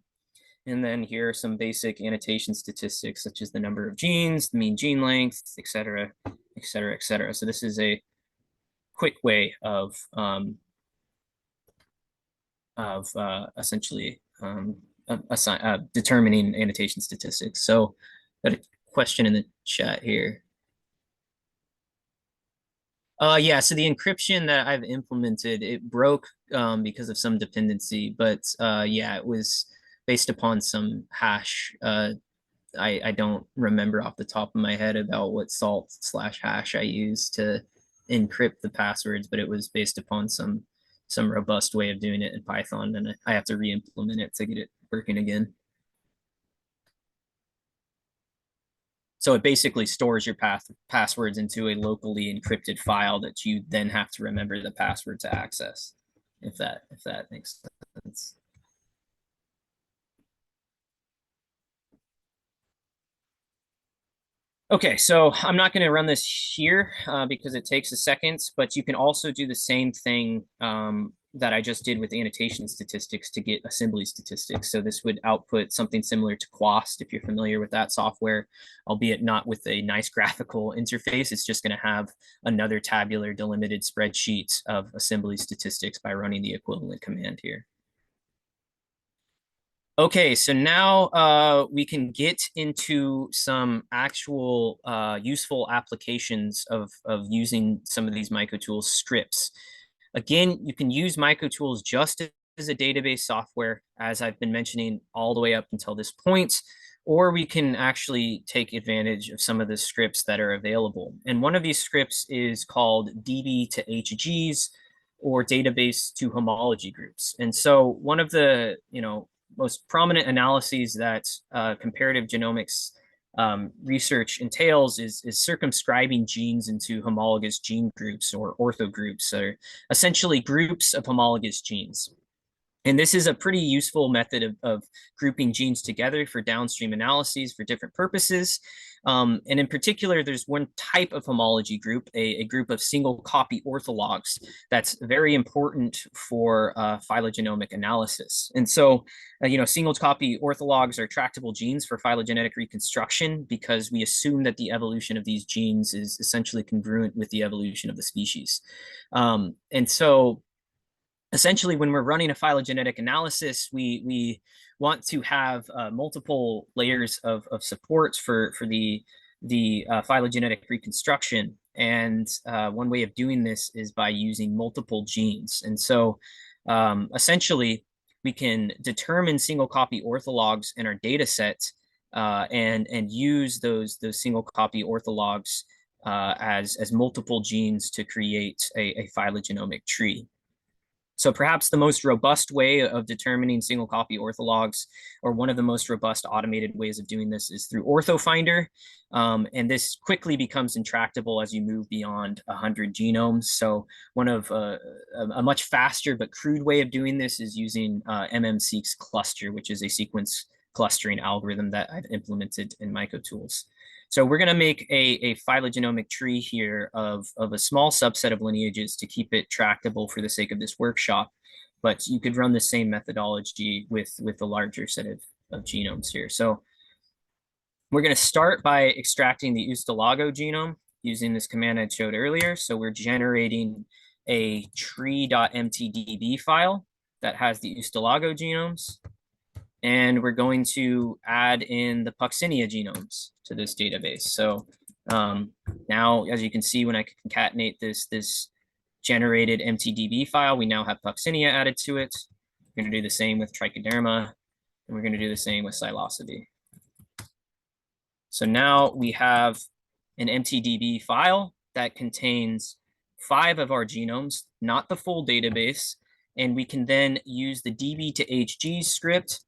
And then here are some basic annotation statistics, such as the number of genes, the mean gene length, et cetera, et cetera, et cetera. So this is a quick way of essentially determining annotation statistics. So got a question in the chat here. Yeah, so the encryption that I've implemented, it broke because of some dependency, but yeah, it was based upon some hash. I don't remember off the top of my head about what salt/hash I used to encrypt the passwords, but it was based upon some robust way of doing it in Python, and I have to re-implement it to get it working again. So it basically stores your passwords into a locally encrypted file that you then have to remember the password to access, if that makes sense. Okay, so I'm not going to run this here because it takes a second, but you can also do the same thing that I just did with annotation statistics to get assembly statistics. So this would output something similar to Quast, if you're familiar with that software, albeit not with a nice graphical interface. It's just going to have another tabular delimited spreadsheet of assembly statistics by running the equivalent command here. Okay, so now we can get into some actual useful applications of using some of these Mycotools scripts. Again, you can use Mycotools just as a database software, as I've been mentioning all the way up until this point, or we can actually take advantage of some of the scripts that are available. And one of these scripts is called DB to HGs, or database to homology groups. And so one of the, most prominent analyses that comparative genomics research entails is circumscribing genes into homologous gene groups, or orthogroups, or essentially groups of homologous genes. And this is a pretty useful method of grouping genes together for downstream analyses for different purposes. And in particular, there's one type of homology group, a group of single copy orthologs, that's very important for phylogenomic analysis. And so, single copy orthologs are tractable genes for phylogenetic reconstruction because we assume that the evolution of these genes is essentially congruent with the evolution of the species. And so, essentially, when we're running a phylogenetic analysis, we want to have multiple layers of support for the phylogenetic reconstruction. And one way of doing this is by using multiple genes. And so essentially, we can determine single copy orthologs in our data set and use those single copy orthologs as multiple genes to create a phylogenomic tree. So perhaps the most robust way of determining single copy orthologs, or one of the most robust automated ways of doing this, is through OrthoFinder. And this quickly becomes intractable as you move beyond 100 genomes. So one of a much faster but crude way of doing this is using MMSeq's cluster, which is a sequence clustering algorithm that I've implemented in Mycotools. So we're going to make a phylogenomic tree here of a small subset of lineages to keep it tractable for the sake of this workshop. But you could run the same methodology with a larger set of genomes here. So we're going to start by extracting the Ustalago genome using this command I showed earlier. So we're generating a tree.mtdb file that has the Ustalago genomes. And we're going to add in the Puccinia genomes to this database. So now, as you can see, when I concatenate this generated mtdb file, we now have Puccinia added to it. We're going to do the same with Trichoderma, and we're going to do the same with Psilocybe. So now we have an mtdb file that contains 5 of our genomes, not the full database, and we can then use the db to hg script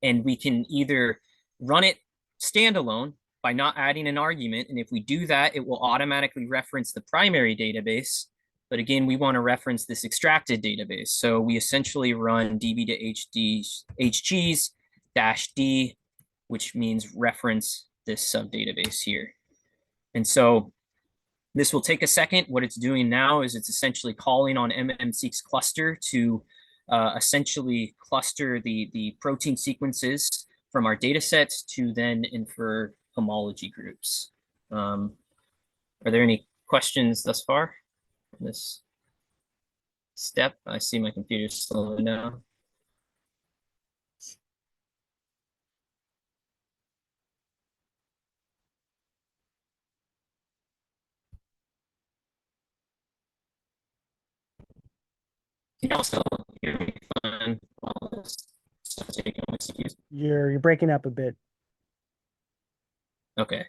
And we can either run it standalone by not adding an argument. And if we do that, it will automatically reference the primary database. But again, we want to reference this extracted database. So we essentially run db to hgs -d, which means reference this subdatabase here. And so this will take a second. What it's doing now is it's essentially calling on mmseq's cluster to essentially cluster the protein sequences from our data sets to then infer homology groups. Are there any questions thus far on this step? I see my computer slowing down. Can you also hear me fine while this stuff is taking on my CPUs? You're breaking up a bit. Okay.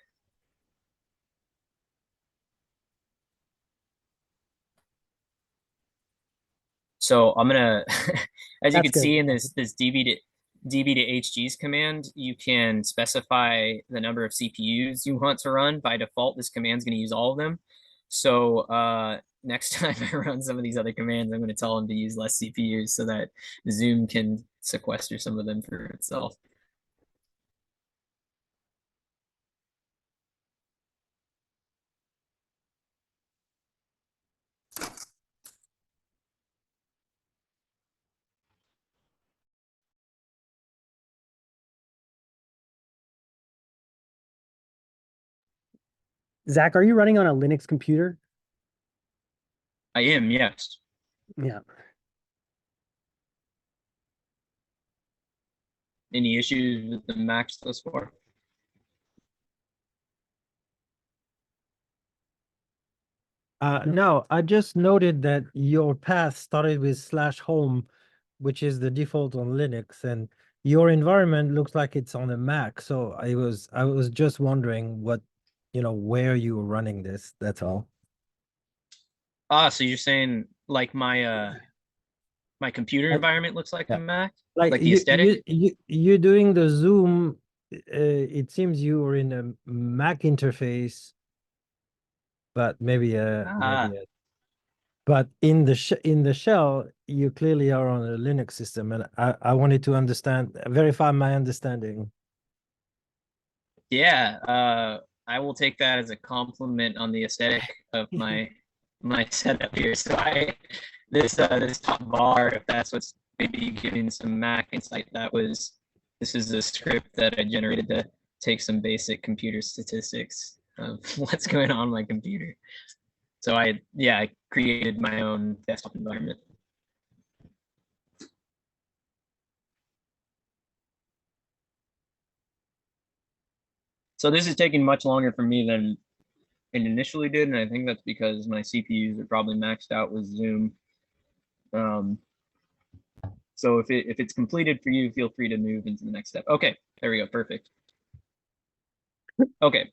So I'm gonna, as you can see in this db to hgs command, you can specify the number of CPUs you want to run. By default, this command is going to use all of them. So next time I run some of these other commands, I'm going to tell them to use less CPUs so that Zoom can sequester some of them for itself. Zach, are you running on a Linux computer? I am, yes. Yeah. Any issues with the Macs thus far? No, I just noted that your path started with /home, which is the default on Linux, and your environment looks like it's on a Mac. So I was just wondering what, where you were running this. That's all. So you're saying like my my computer environment looks like a Mac? Like the aesthetic? You're doing the Zoom. It seems you were in a Mac interface, but maybe but in the shell, you clearly are on a Linux system, and I wanted to verify my understanding. Yeah, I will take that as a compliment on the aesthetic of my setup here. So this top bar, if that's what's maybe giving some Mac insight, this is a script that I generated to take some basic computer statistics of what's going on my computer. So I created my own desktop environment. So this is taking much longer for me than it initially did, and I think that's because my CPUs are probably maxed out with Zoom. So if it's completed for you, feel free to move into the next step. Okay, there we go, perfect. Okay.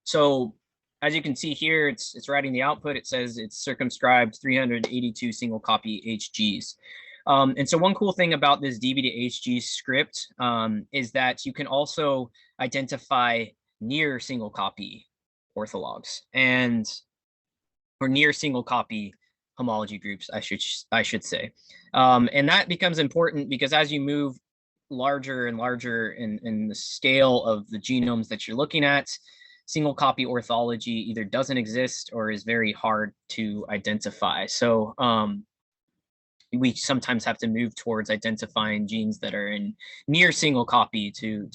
So as you can see here, it's writing the output. It says it's circumscribed 382 single copy HGs. And so one cool thing about this db to hg script is that you can also identify near single copy orthologs or near single copy homology groups, I should say. And that becomes important because as you move larger and larger in the scale of the genomes that you're looking at, single copy orthology either doesn't exist or is very hard to identify. So we sometimes have to move towards identifying genes that are in near single copy to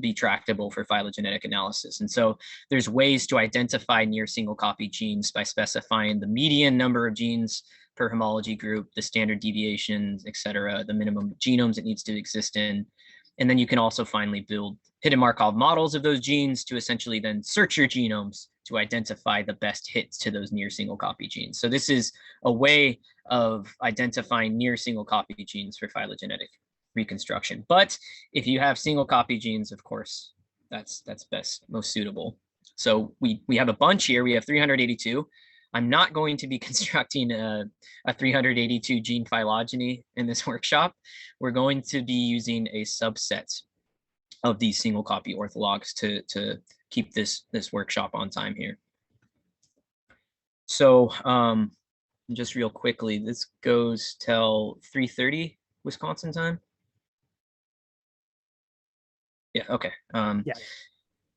be tractable for phylogenetic analysis. And so there's ways to identify near single copy genes by specifying the median number of genes per homology group, the standard deviations, et cetera, the minimum genomes it needs to exist in. And then you can also finally build hidden Markov models of those genes to essentially then search your genomes to identify the best hits to those near single copy genes. So this is a way of identifying near single copy genes for phylogenetic reconstruction. But if you have single copy genes, of course, that's best, most suitable. So we have a bunch here. We have 382. I'm not going to be constructing a 382 gene phylogeny in this workshop. We're going to be using a subset of these single copy orthologs to keep this workshop on time here. So just real quickly, this goes till 3:30 Wisconsin time. Yeah, okay. Yeah.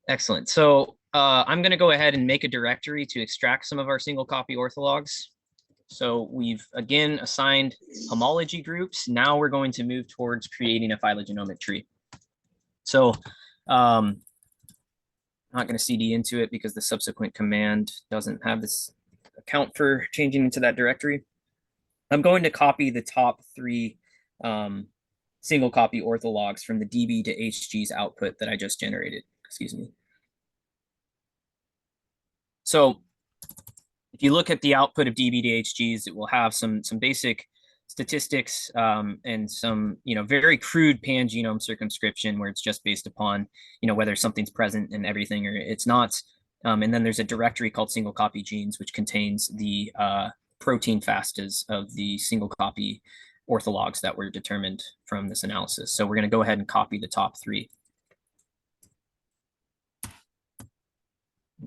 Excellent. So I'm going to go ahead and make a directory to extract some of our single copy orthologs. So we've again assigned homology groups. Now we're going to move towards creating a phylogenomic tree. So I'm not going to CD into it because the subsequent command doesn't have this account for changing into that directory. I'm going to copy the top 3 single copy orthologs from the DB to HG's output that I just generated. Excuse me. So if you look at the output of DB to HG's, it will have some basic statistics and some very crude pan-genome circumscription where it's just based upon whether something's present in everything or it's not. And then there's a directory called single copy genes, which contains the protein FASTAs of the single copy orthologs that were determined from this analysis. So we're going to go ahead and copy the top 3.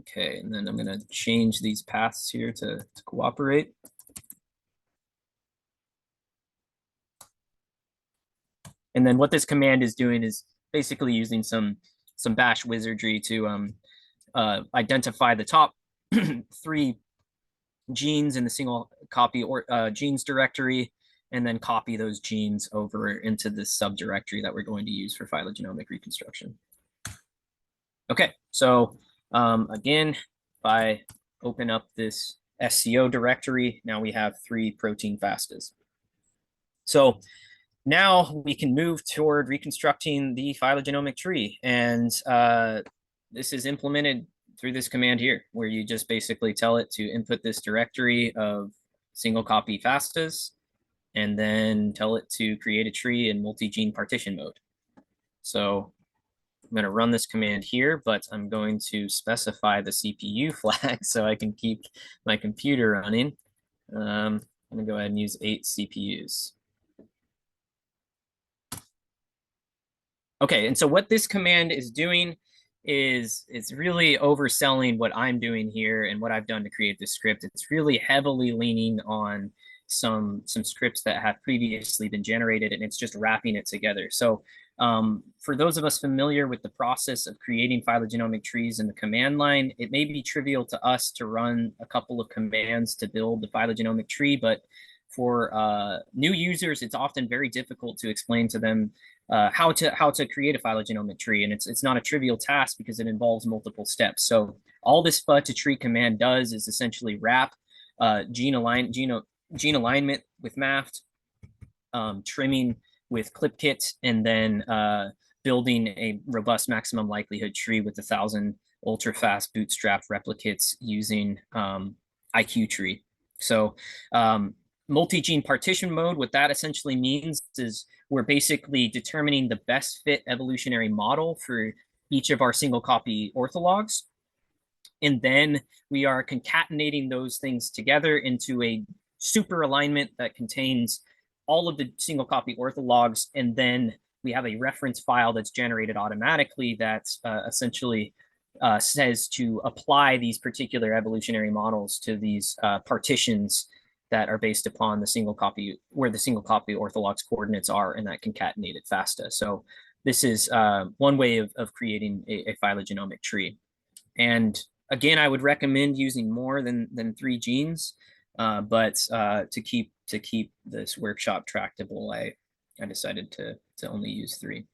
Okay, and then I'm going to change these paths here to cooperate. And then what this command is doing is basically using some bash wizardry to identify the top 3 genes in the single copy or genes directory, and then copy those genes over into this subdirectory that we're going to use for phylogenomic reconstruction. Okay, so again, if I open up this SCO directory, now we have 3 protein FASTAs. So now we can move toward reconstructing the phylogenomic tree. And this is implemented through this command here, where you just basically tell it to input this directory of single copy FASTAs, and then tell it to create a tree in multi-gene partition mode. So I'm going to run this command here, but I'm going to specify the CPU flag so I can keep my computer running. I'm going to go ahead and use 8 CPUs. Okay, and so what this command is doing is it's really overselling what I'm doing here and what I've done to create this script. It's really heavily leaning on some scripts that have previously been generated, and it's just wrapping it together. So for those of us familiar with the process of creating phylogenomic trees in the command line, it may be trivial to us to run a couple of commands to build the phylogenomic tree, but for new users, it's often very difficult to explain to them how to create a phylogenomic tree, and it's not a trivial task because it involves multiple steps. So all this pho to tree command does is essentially wrap gene alignment with MAFT, trimming with ClipKit, and then building a robust maximum likelihood tree with 1,000 ultra-fast bootstrap replicates using IQ tree. So multi-gene partition mode, what that essentially means is we're basically determining the best fit evolutionary model for each of our single copy orthologs. And then we are concatenating those things together into a super alignment that contains all of the single copy orthologs. And then we have a reference file that's generated automatically that essentially says to apply these particular evolutionary models to these partitions that are based upon the single copy, where the single copy orthologs coordinates are in that concatenated FASTA. So this is one way of creating a phylogenomic tree. And again, I would recommend using more than 3 genes, but to keep this workshop tractable, I decided to only use 3.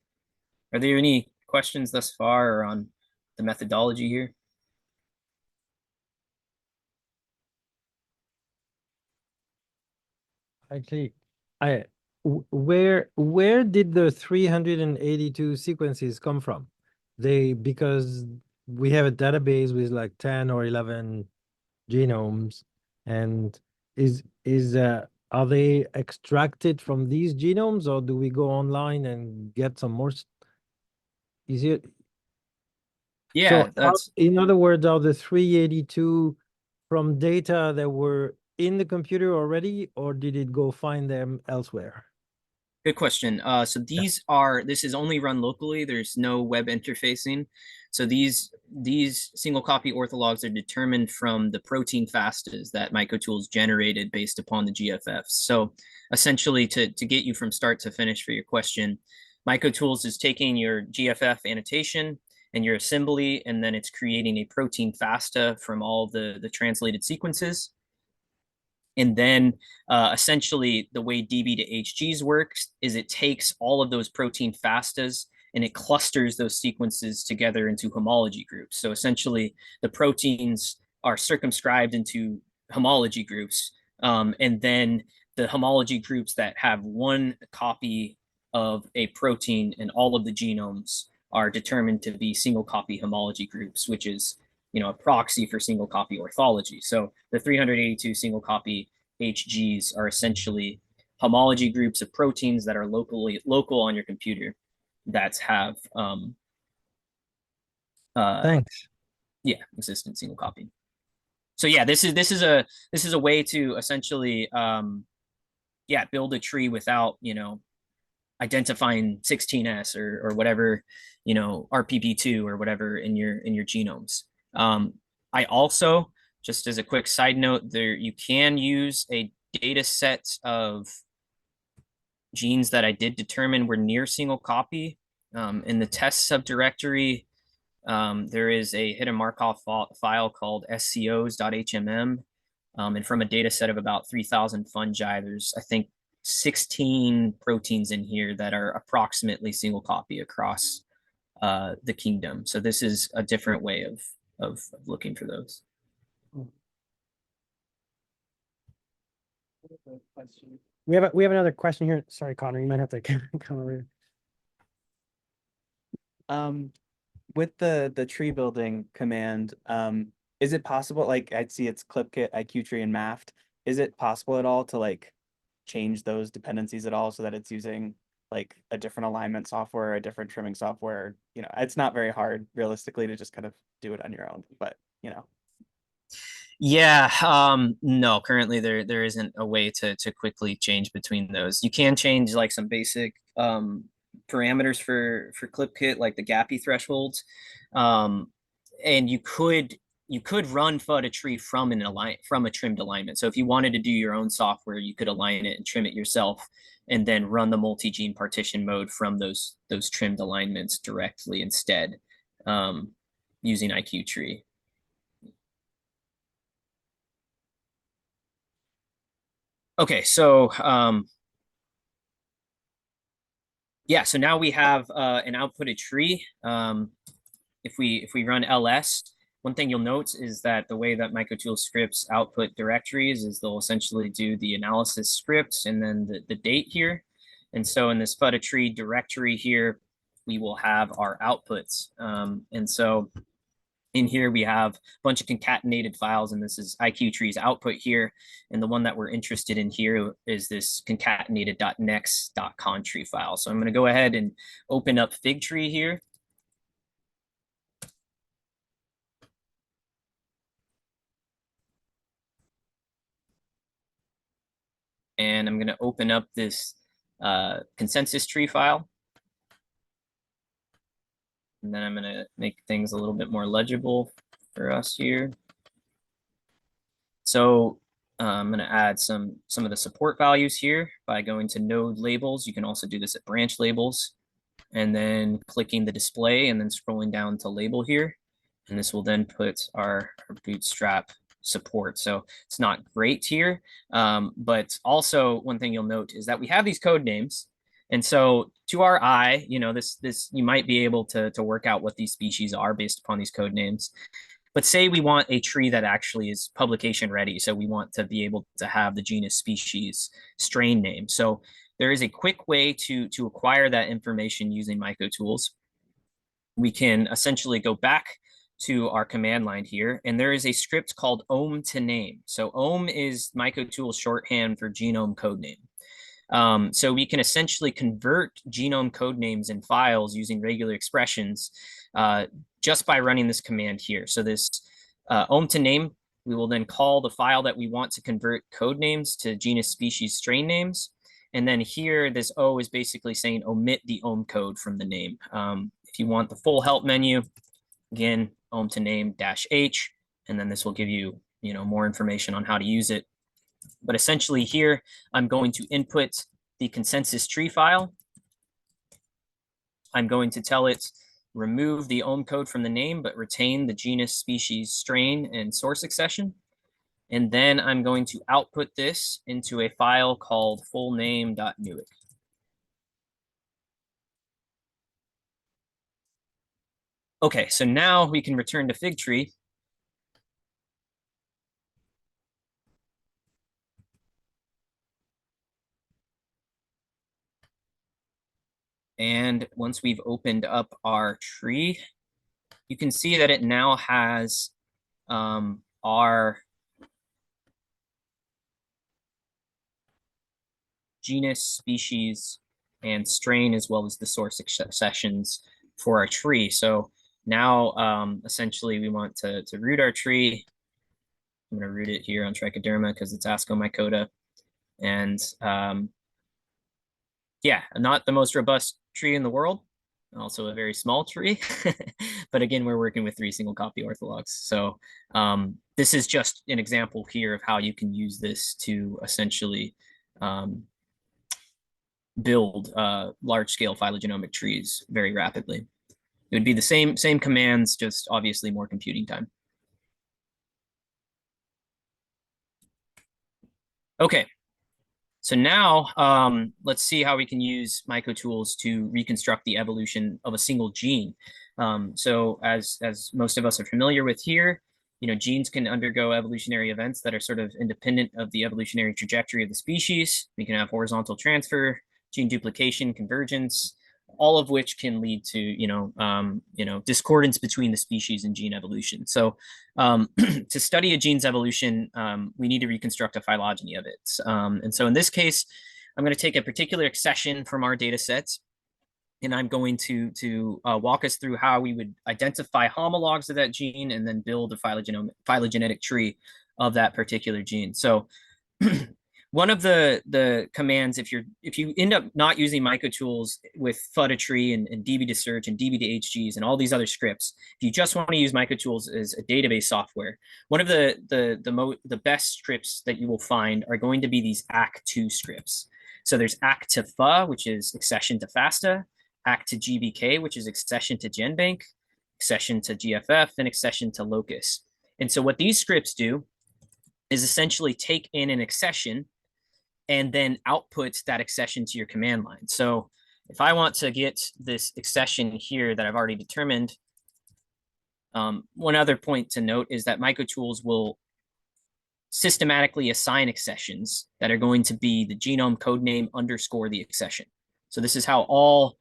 Are there any questions thus far or on the methodology here? Actually, where did the 382 sequences come from? Because we have a database with like 10 or 11 genomes, and are they extracted from these genomes, or do we go online and get some more? Is it? Yeah, So that's in other words, are the 382 from data that were in the computer already, or did it go find them elsewhere? Good question. So this is only run locally. There's no web interfacing. So these single copy orthologs are determined from the protein FASTAs that Mycotools generated based upon the GFFs. So essentially, to get you from start to finish for your question, Mycotools is taking your GFF annotation and your assembly, and then it's creating a protein FASTA from all the translated sequences. And then essentially the way DB to HGs works is it takes all of those protein FASTAs and it clusters those sequences together into homology groups. So essentially the proteins are circumscribed into homology groups. And then the homology groups that have one copy of a protein in all of the genomes are determined to be single copy homology groups, which is a proxy for single copy orthology. So the 382 single copy HGs are essentially homology groups of proteins that are local on your computer that have Thanks. existent single copy. So yeah, this is a way to essentially build a tree without identifying 16S or whatever, RPP2 or whatever in your genomes. I also, just as a quick side note, you can use a data set of genes that I did determine were near single copy. In the test subdirectory, there is a hidden Markov file called scos.hmm. And from a data set of about 3,000 fungi, there's, I think, 16 proteins in here that are approximately single copy across the kingdom. So this is a different way of looking for those. We have another question here. Sorry, Connor, you might have to come over here. With the tree building command, is it possible, like I'd see it's clipkit, IQtree, and maft. Is it possible at all to like change those dependencies at all so that it's using like a different alignment software, a different trimming software? It's not very hard realistically to just kind of do it on your own, but Yeah, no, currently there isn't a way to quickly change between those. You can change like some basic parameters for ClipKit, like the Gappy thresholds. And you could run FUD a tree from a trimmed alignment. So if you wanted to do your own software, you could align it and trim it yourself, and then run the multi-gene partition mode from those trimmed alignments directly instead, using IQtree. Okay, so so now we have an outputted tree. If we run ls, one thing you'll note is that the way that Mycotools scripts output directories is they'll essentially do the analysis scripts and then the date here. And so in this FUD a tree directory here, we will have our outputs. And so in here, we have a bunch of concatenated files, and this is IQtree's output here. And the one that we're interested in here is this concatenated.next.contree file. So I'm going to go ahead and open up Figtree here. And I'm going to open up this consensus tree file. And then I'm going to make things a little bit more legible for us here. So I'm going to add some of the support values here by going to node labels. You can also do this at branch labels, and then clicking the display and then scrolling down to label here. And this will then put our bootstrap support. So it's not great here, but also one thing you'll note is that we have these code names. And so to our eye, this you might be able to work out what these species are based upon these code names. But say we want a tree that actually is publication ready. So we want to be able to have the genus, species, strain name. So there is a quick way to acquire that information using Mycotools. We can essentially go back to our command line here, and there is a script called ohm to name. So ohm is Mycotools shorthand for genome code name. So we can essentially convert genome code names in files using regular expressions just by running this command here. So this ohm to name We will then call the file that we want to convert code names to genus, species, strain names. And then here, this O is basically saying omit the OM code from the name. If you want the full help menu, again, OM to name -H, and then this will give you, more information on how to use it. But essentially here, I'm going to input the consensus tree file. I'm going to tell it remove the OM code from the name, but retain the genus, species, strain, and source accession. And then I'm going to output this into a file called fullname.newick. Okay, so now we can return to Figtree. And once we've opened up our tree, you can see that it now has our genus, species, and strain, as well as the source accessions for our tree. So now, essentially, we want to root our tree. I'm going to root it here on Trichoderma because it's Ascomycota. And yeah, not the most robust tree in the world, also a very small tree. But again, we're working with 3 single copy orthologs. So this is just an example here of how you can use this to essentially build large-scale phylogenomic trees very rapidly. It would be the same commands, just obviously more computing time. Okay, so now let's see how we can use Mycotools to reconstruct the evolution of a single gene. So as most of us are familiar with here, genes can undergo evolutionary events that are sort of independent of the evolutionary trajectory of the species. We can have horizontal transfer, gene duplication, convergence, all of which can lead to discordance between the species and gene evolution. So to study a gene's evolution, we need to reconstruct a phylogeny of it. And so in this case, I'm going to take a particular accession from our data sets, and I'm going to walk us through how we would identify homologs of that gene and then build a phylogenetic tree of that particular gene. So one of the commands, if you end up not using Mycotools with phutatree and db2search and db2hgs and all these other scripts, if you just want to use Mycotools as a database software, one of the best scripts that you will find are going to be these ACK2 scripts. So there's ACK to pha, which is accession to FASTA, ACK to GBK, which is accession to GenBank, accession to GFF, and accession to locus. And so what these scripts do is essentially take in an accession and then output that accession to your command line. So if I want to get this accession here that I've already determined, one other point to note is that Mycotools will systematically assign accessions that are going to be the genome code name _ the accession. So this is how all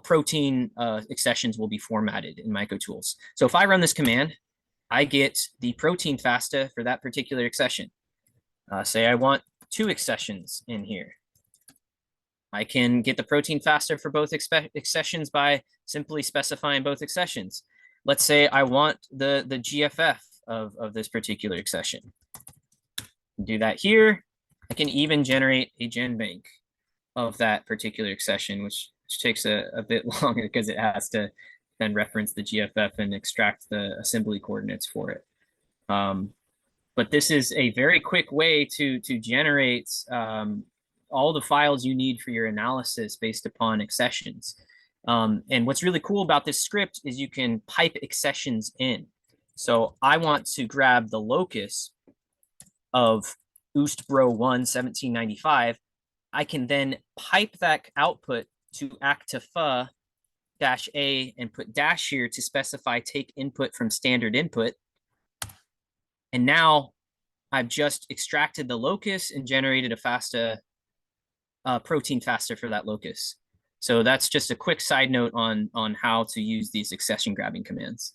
protein accessions will be formatted in Mycotools. So if I run this command, I get the protein FASTA for that particular accession. Say I want 2 accessions in here. I can get the protein FASTA for both accessions by simply specifying both accessions. Let's say I want the GFF of this particular accession. Do that here. I can even generate a GenBank of that particular accession, which takes a bit longer because it has to then reference the GFF and extract the assembly coordinates for it. But this is a very quick way to generate all the files you need for your analysis based upon accessions. And what's really cool about this script is you can pipe accessions in. So I want to grab the locus of Oostbro 1 1795. I can then pipe that output to ACK to pha -a and put dash here to specify take input from standard input. And now I've just extracted the locus and generated a FASTA protein FASTA for that locus. So that's just a quick side note on how to use these accession grabbing commands.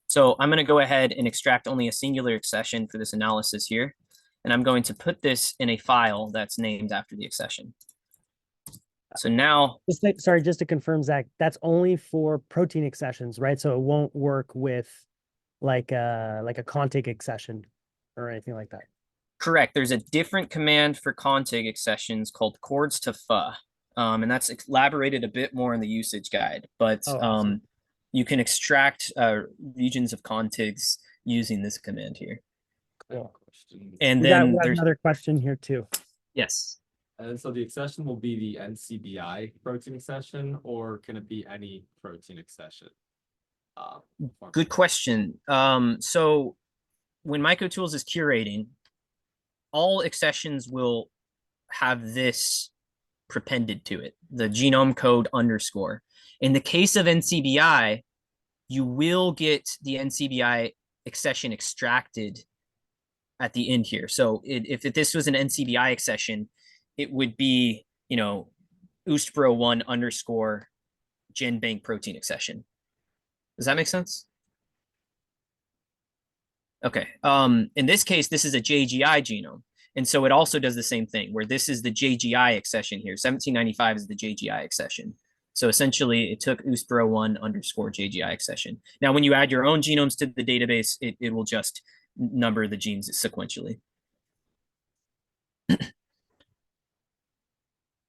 So I'm going to go ahead and extract only a singular accession for this analysis here. And I'm going to put this in a file that's named after the accession. So now, just to confirm, Zach, that's only for protein accessions, right? So it won't work with like a contig accession or anything like that? Correct. There's a different command for contig accessions called chords to pho. And that's elaborated a bit more in the usage guide, but Oh, awesome. you can extract regions of contigs using this command here. Cool. And We got then there's another question here too. yes. And so the accession will be the NCBI protein accession, or can it be any protein accession? Good question. So when Mycotools is curating, all accessions will have this prepended to it, the genome code underscore. In the case of NCBI, you will get the NCBI accession extracted at the end here. So if this was an NCBI accession, it would be, you know, ustbro1 underscore genbank protein accession. Does that make sense? Okay. In this case, this is a JGI genome. And so it also does the same thing where this is the JGI accession here. 1795 is the JGI accession. So essentially it took ustbro1 underscore JGI accession. Now, when you add your own genomes to the database, it will just number the genes sequentially.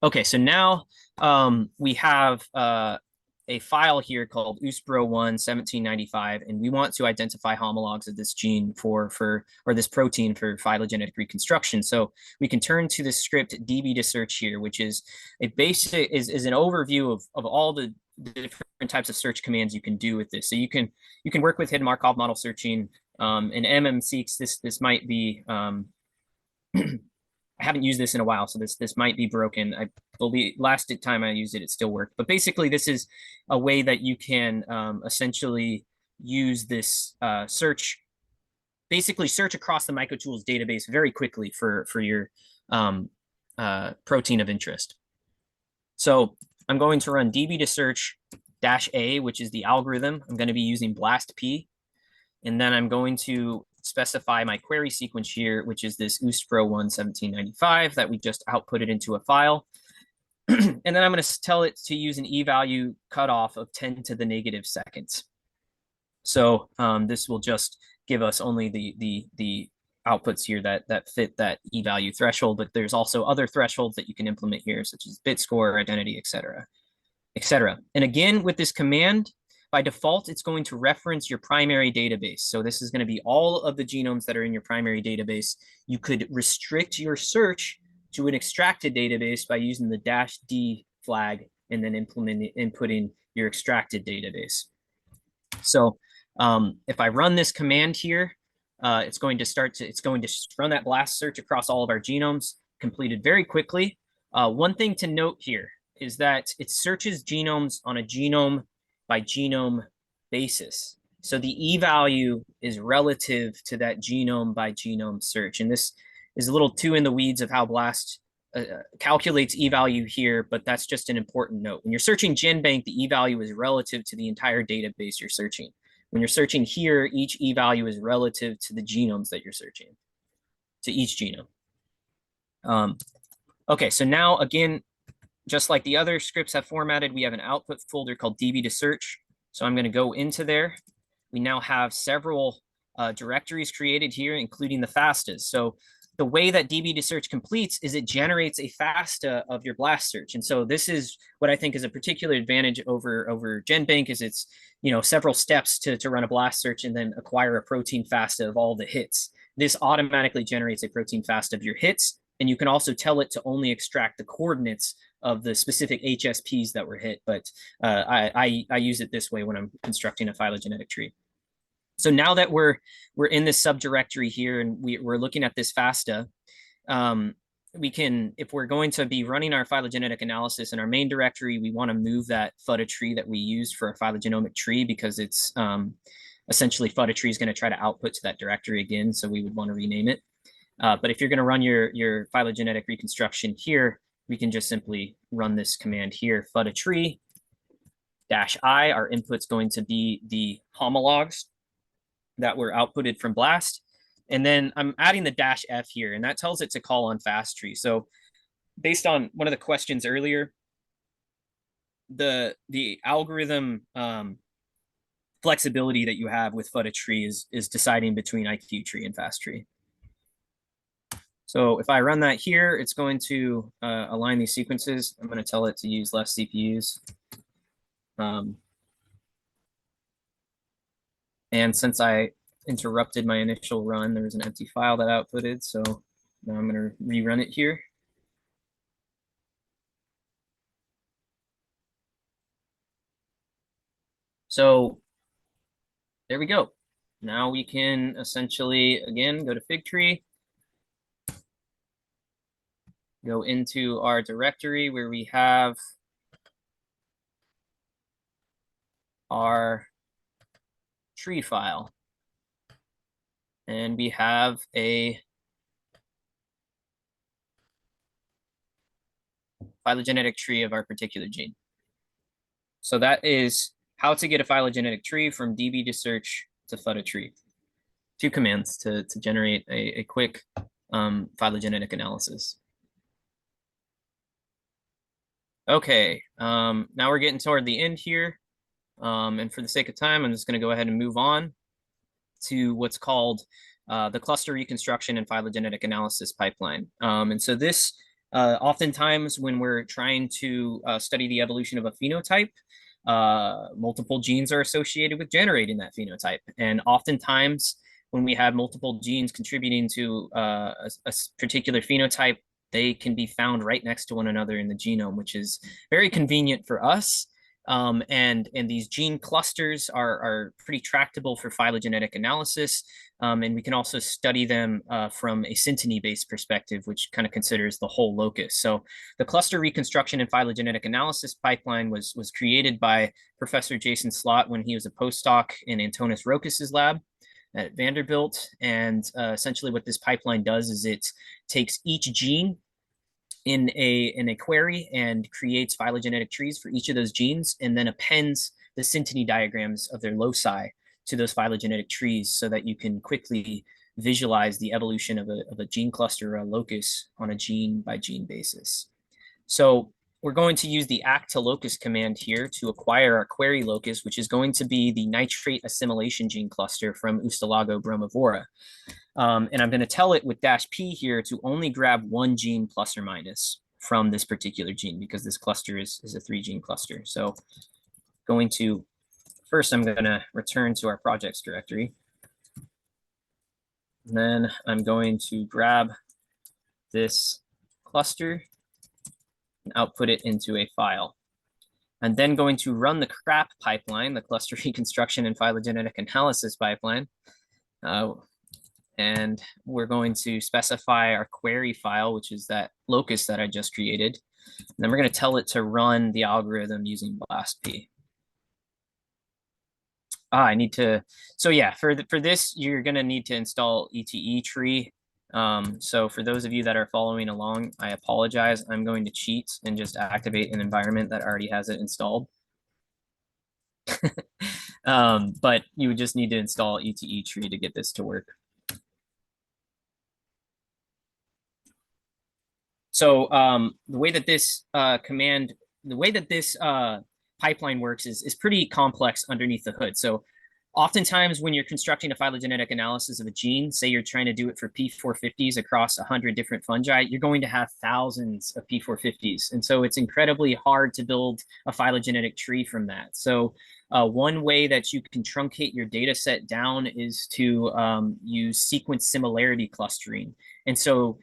Okay, so now we have a file here called ustbro1 1795, and we want to identify homologs of this gene or this protein for phylogenetic reconstruction. So we can turn to the script db to search here, which is a basic is an overview of all the different types of search commands you can do with this. So you can work with hidden Markov model searching. In mmseeks, this might be I haven't used this in a while, so this might be broken. I believe last time I used it, it still worked. But basically, this is a way that you can essentially use this search, basically search across the Mycotools database very quickly for your protein of interest. So I'm going to run db to search -a, which is the algorithm. I'm going to be using BLASTP. And then I'm going to specify my query sequence here, which is this ustbro1 1795 that we just outputted into a file. And then I'm going to tell it to use an e-value cutoff of 10 to the negative seconds. So this will just give us only the outputs here that fit that e-value threshold, but there's also other thresholds that you can implement here, such as bit score, identity, etc., etc. And again, with this command, by default, it's going to reference your primary database. So this is going to be all of the genomes that are in your primary database. You could restrict your search to an extracted database by using the -d flag and then inputting your extracted database. So if I run this command here, it's going to run that blast search across all of our genomes, completed very quickly. One thing to note here is that it searches genomes on a genome by genome basis. So the e-value is relative to that genome by genome search. And this is a little too in the weeds of how BLAST calculates e-value here, but that's just an important note. When you're searching GenBank, the e-value is relative to the entire database you're searching. When you're searching here, each e-value is relative to the genomes that you're searching, to each genome. Okay, so now again, just like the other scripts have formatted, we have an output folder called db to search. So I'm going to go into there. We now have several directories created here, including the FASTAs. So the way that db to search completes is it generates a FASTA of your blast search. And so this is what I think is a particular advantage over GenBank, is it's, you know, several steps to run a blast search and then acquire a protein FASTA of all the hits. This automatically generates a protein FASTA of your hits, and you can also tell it to only extract the coordinates of the specific HSPs that were hit, but I use it this way when I'm constructing a phylogenetic tree. So now that we're in this subdirectory here and we're looking at this FASTA, we can, if we're going to be running our phylogenetic analysis in our main directory, we want to move that phyta tree that we used for a phylogenomic tree, because it's essentially phyta tree is going to try to output to that directory again, so we would want to rename it. But if you're going to run your phylogenetic reconstruction here, we can just simply run this command here, phyta tree -i. Our input's going to be the homologs that were outputted from BLAST. And then I'm adding the -f here, and that tells it to call on FastTree. So based on one of the questions earlier, the algorithm flexibility that you have with footage tree is deciding between IQ tree and fast tree. So if I run that here, it's going to align these sequences. I'm going to tell it to use less CPUs. And since I interrupted my initial run, there was an empty file that outputted. So now I'm going to rerun it here. So there we go. Now we can essentially, again, go to Figtree, go into our directory where we have our tree file. And we have a phylogenetic tree of our particular gene. So that is how to get a phylogenetic tree from DB to search to phylotree. 2 commands to generate a quick phylogenetic analysis. Okay, now we're getting toward the end here. And for the sake of time, I'm just going to go ahead and move on to what's called the cluster reconstruction and phylogenetic analysis pipeline. And so this, oftentimes when we're trying to study the evolution of a phenotype, multiple genes are associated with generating that phenotype. And oftentimes when we have multiple genes contributing to a particular phenotype, they can be found right next to one another in the genome, which is very convenient for us. And these gene clusters are pretty tractable for phylogenetic analysis. And we can also study them from a synteny-based perspective, which kind of considers the whole locus. So the cluster reconstruction and phylogenetic analysis pipeline was created by Professor Jason Slott when he was a postdoc in Antonis Rokas's lab at Vanderbilt. And essentially what this pipeline does is it takes each gene in a query and creates phylogenetic trees for each of those genes, and then appends the synteny diagrams of their loci to those phylogenetic trees so that you can quickly visualize the evolution of a gene cluster or a locus on a gene by gene basis. So we're going to use the act to locus command here to acquire our query locus, which is going to be the nitrate assimilation gene cluster from Ustalago bromivora. And I'm going to tell it with -p here to only grab 1 gene plus or minus from this particular gene, because this cluster is a 3-gene cluster. So going to, first I'm going to return to our projects directory. And then I'm going to grab this cluster and output it into a file. I'm then going to run the CRAP pipeline, the cluster reconstruction and phylogenetic analysis pipeline. And we're going to specify our query file, which is that locus that I just created. And then we're going to tell it to run the algorithm using blastp. I need to, so yeah, for this, you're going to need to install ETE tree. So for those of you that are following along, I apologize. I'm going to cheat and just activate an environment that already has it installed. But you would just need to install ETE tree to get this to work. So the way that this pipeline works is pretty complex underneath the hood. So oftentimes when you're constructing a phylogenetic analysis of a gene, say you're trying to do it for P450s across 100 different fungi, you're going to have thousands of P450s. And so it's incredibly hard to build a phylogenetic tree from that. So one way that you can truncate your data set down is to use sequence similarity clustering. And so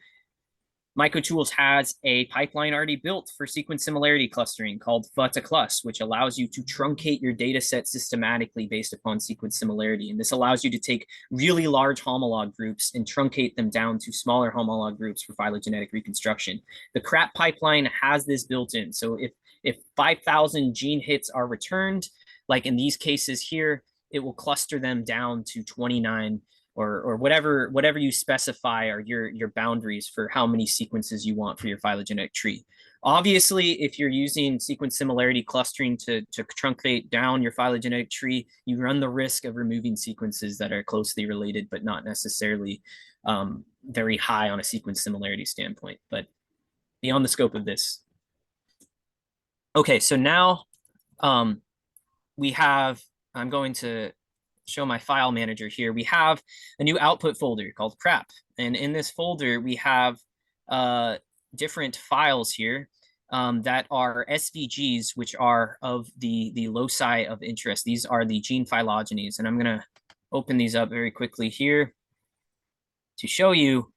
Mycotools has a pipeline already built for sequence similarity clustering called phylogeny, which allows you to truncate your data set systematically based upon sequence similarity. And this allows you to take really large homolog groups and truncate them down to smaller homolog groups for phylogenetic reconstruction. The CRAP pipeline has this built in. So if 5,000 gene hits are returned, like in these cases here, it will cluster them down to 29 or whatever you specify are your boundaries for how many sequences you want for your phylogenetic tree. Obviously, if you're using sequence similarity clustering to truncate down your phylogenetic tree, you run the risk of removing sequences that are closely related, but not necessarily very high on a sequence similarity standpoint, but beyond the scope of this. Okay, so now we have I'm going to show my file manager here. We have a new output folder called crap. And in this folder, we have different files here that are SVGs, which are of the loci of interest. These are the gene phylogenies. And I'm going to open these up very quickly here to show you.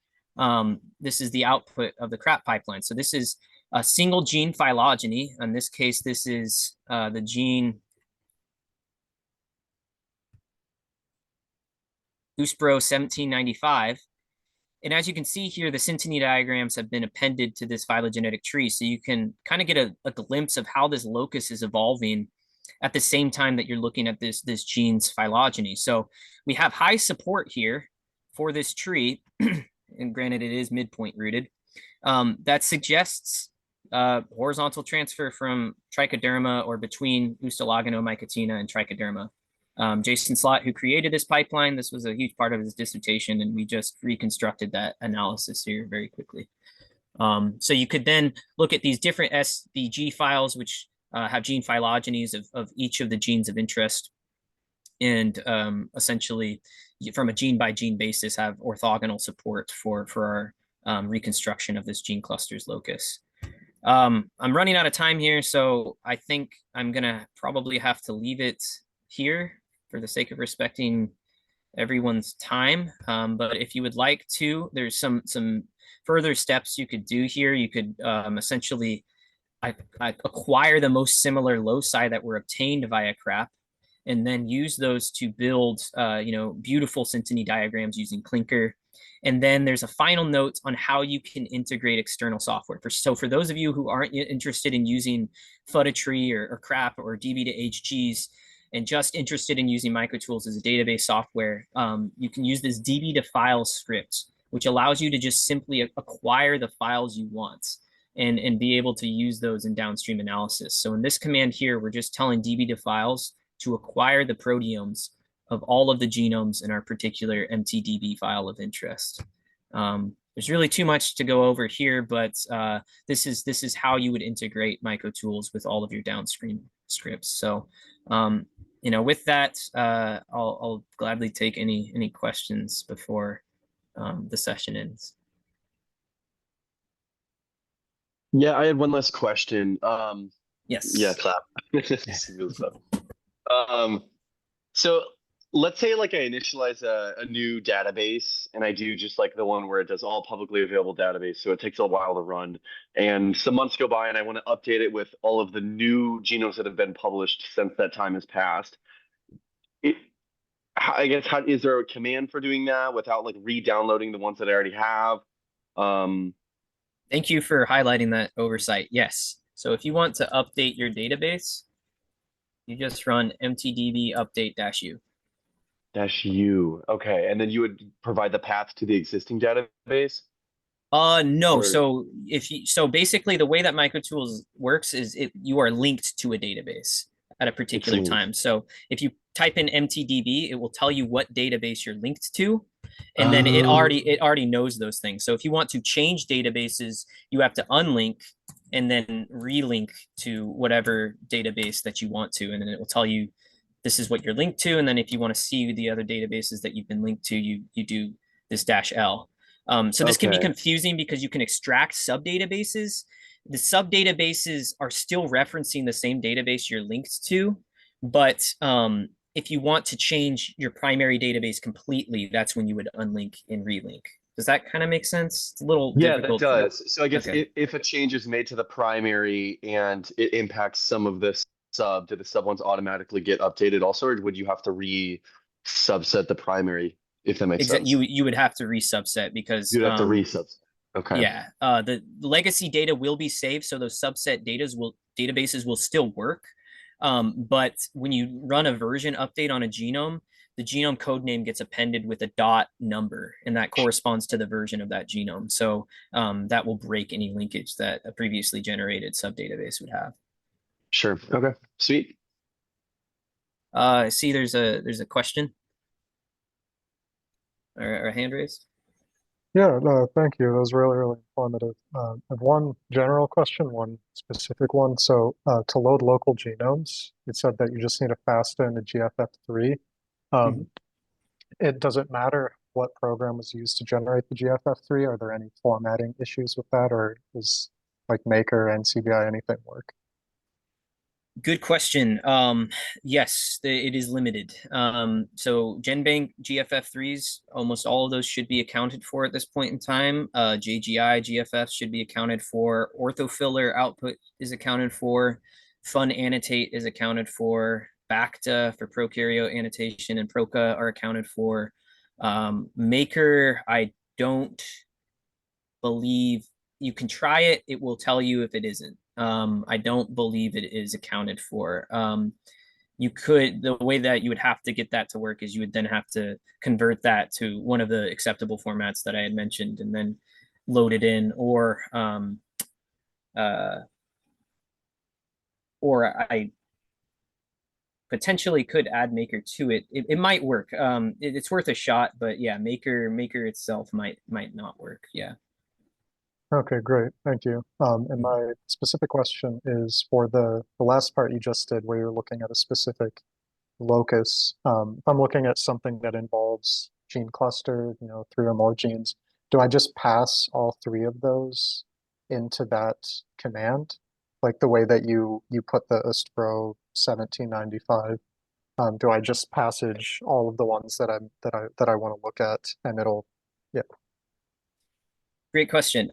This is the output of the crap pipeline. So this is a single gene phylogeny. In this case, this is the gene Uspro 1795. And as you can see here, the synteny diagrams have been appended to this phylogenetic tree. So you can kind of get a glimpse of how this locus is evolving at the same time that you're looking at this gene's phylogeny. So we have high support here for this tree. And granted, it is midpoint rooted. That suggests horizontal transfer from trichoderma or between Mycotina and trichoderma. Jason Slott, who created this pipeline, this was a huge part of his dissertation, and we just reconstructed that analysis here very quickly. So you could then look at these different SVG files, which have gene phylogenies of each of the genes of interest, and essentially, from a gene by gene basis, have orthogonal support for our reconstruction of this gene cluster's locus. I'm running out of time here, so I think I'm gonna probably have to leave it here for the sake of respecting everyone's time. But if you would like to, there's some further steps you could do here. You could essentially acquire the most similar loci that were obtained via crap, and then use those to build beautiful synteny diagrams using Clinker. And then there's a final note on how you can integrate external software. So for those of you who aren't interested in using Futatree or crap or DB to HGs, and just interested in using Mycotools as a database software, you can use this DB to files script, which allows you to just simply acquire the files you want and be able to use those in downstream analysis. So in this command here, we're just telling DB to files to acquire the proteomes of all of the genomes in our particular MTDB file of interest. There's really too much to go over here, but this is how you would integrate Mycotools with all of your downstream scripts. So with that, I'll gladly take any questions before the session ends. Yeah, I had one last question. Yes. Yeah, clap. So let's say like I initialize a new database, and I do just like the one where it does all publicly available database. So it takes a while to run, and some months go by, and I want to update it with all of the new genomes that have been published since that time has passed. I guess, is there a command for doing that without like re-downloading the ones that I already have? Thank you for highlighting that oversight. Yes. So if you want to update your database, you just run mtdb update -u. -u. Okay. And then you would provide the path to the existing database? No. Or... So basically the way that Mycotools works is you are linked to a database at a particular time. So if you type in mtdb, it will tell you what database you're linked to. And then it already knows those things. So if you want to change databases, you have to unlink and then relink to whatever database that you want to. And then it will tell you this is what you're linked to. And then if you want to see the other databases that you've been linked to, you do this -l. So this can be confusing because you can extract subdatabases. The subdatabases are still referencing the same database you're linked to, but if you want to change your primary database completely, that's when you would unlink and relink. Does that kind of make sense? It's a little difficult. Yeah, that does. So I guess if a change is made to the primary and it impacts some of this sub, do the sub ones automatically get updated also, or would you have to re-subset the primary, if that makes sense? You would have to re-subset because you'd have to re-subset. Okay. Yeah, the legacy data will be saved, so those subset databases will still work. But when you run a version update on a genome, the genome code name gets appended with a dot number, and that corresponds to the version of that genome. So that will break any linkage that a previously generated subdatabase would have. Sure. Okay. Sweet. I see there's a question or a hand raised. Yeah, no, thank you. That was really, really informative. I have one general question, one specific one. So to load local genomes, it said that you just need a FASTA and a GFF3. Mhm. It doesn't matter what program was used to generate the GFF3. Are there any formatting issues with that, or is like Maker and CBI anything work? Good question. Yes, it is limited. So GenBank GFF3s, almost all of those should be accounted for at this point in time. JGI GFF should be accounted for. Orthofiller output is accounted for. Fun annotate is accounted for. Bacta for prokaryote annotation and Proca are accounted for. Maker, I don't believe you can try it. It will tell you if it isn't. I don't believe it is accounted for. You could, the way that you would have to get that to work is you would then have to convert that to one of the acceptable formats that I had mentioned and then load it in, or I potentially could add Maker to it. It might work. It's worth a shot, but yeah, Maker itself might not work. Yeah. Okay, great. Thank you. And my specific question is for the last part you just did, where you're looking at a specific locus. If I'm looking at something that involves gene cluster, 3 or more genes, do I just pass all 3 of those into that command? Like the way that you put the ustro 1795. Do I just passage all of the ones that I want to look at, and it'll, yeah. Great question.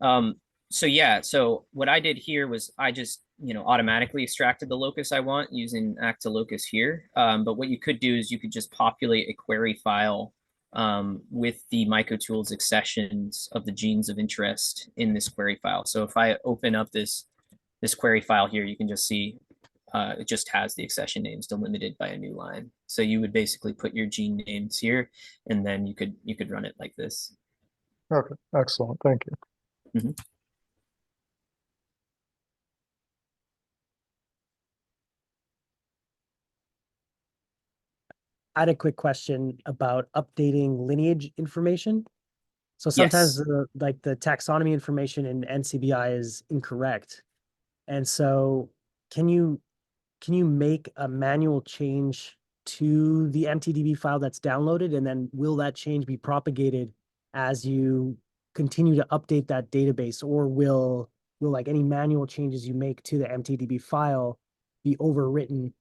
So yeah, so what I did here was I just, automatically extracted the locus I want using act to locus here. But what you could do is you could just populate a query file with the Mycotools accessions of the genes of interest in this query file. So if I open up this query file here, you can just see it just has the accession names delimited by a new line. So you would basically put your gene names here, and then you could run it like this. Okay, excellent. Thank you. Mm-hmm. I had a quick question about updating lineage information. So sometimes Yes. the taxonomy information in NCBI is incorrect. And so can you make a manual change to the MTDB file that's downloaded? And then will that change be propagated as you continue to update that database, or will like any manual changes you make to the MTDB file be overwritten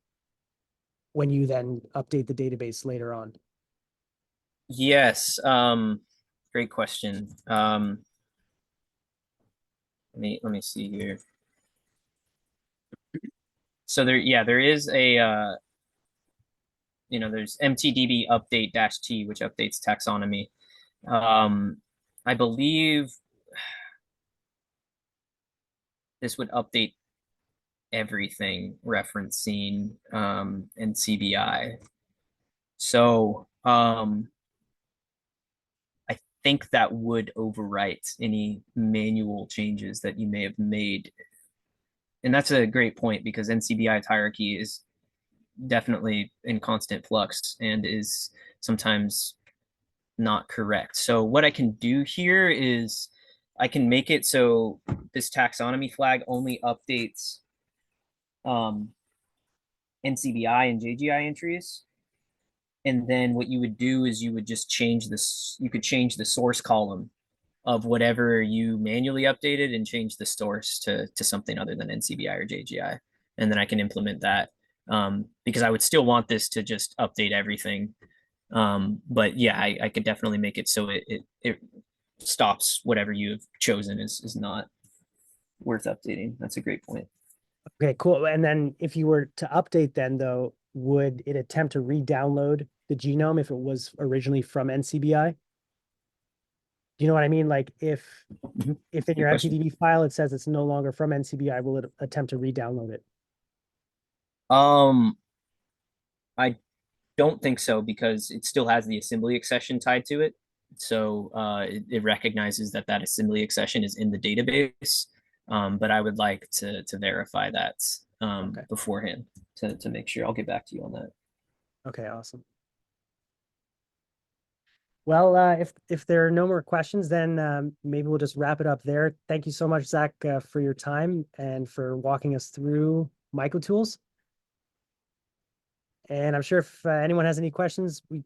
when you then update the database later on? Yes. Great question. Let me see here. So there is a there's MTDB update -t, which updates taxonomy. I believe this would update everything referencing NCBI. So I think that would overwrite any manual changes that you may have made. And that's a great point, because NCBI's hierarchy is definitely in constant flux and is sometimes not correct. So what I can do here is I can make it so this taxonomy flag only updates NCBI and JGI entries. And then what you would do is you would just change this, you could change the source column of whatever you manually updated and change the source to something other than NCBI or JGI. And then I can implement that, because I would still want this to just update everything. But yeah, I could definitely make it so it stops whatever you've chosen is not worth updating. That's a great point. Okay, cool. And then if you were to update then though, would it attempt to re-download the genome if it was originally from NCBI? Do you know what I mean? Like if in your MTDB file it says it's no longer from NCBI, will it attempt to re-download it? I don't think so, because it still has the assembly accession tied to it. So it recognizes that assembly accession is in the database. But I would like to verify that beforehand to make sure. I'll get back to you on that. Okay, awesome. Well, if there are no more questions, then maybe we'll just wrap it up there. Thank you so much, Zach, for your time and for walking us through Mycotools. And I'm sure if anyone has any questions, we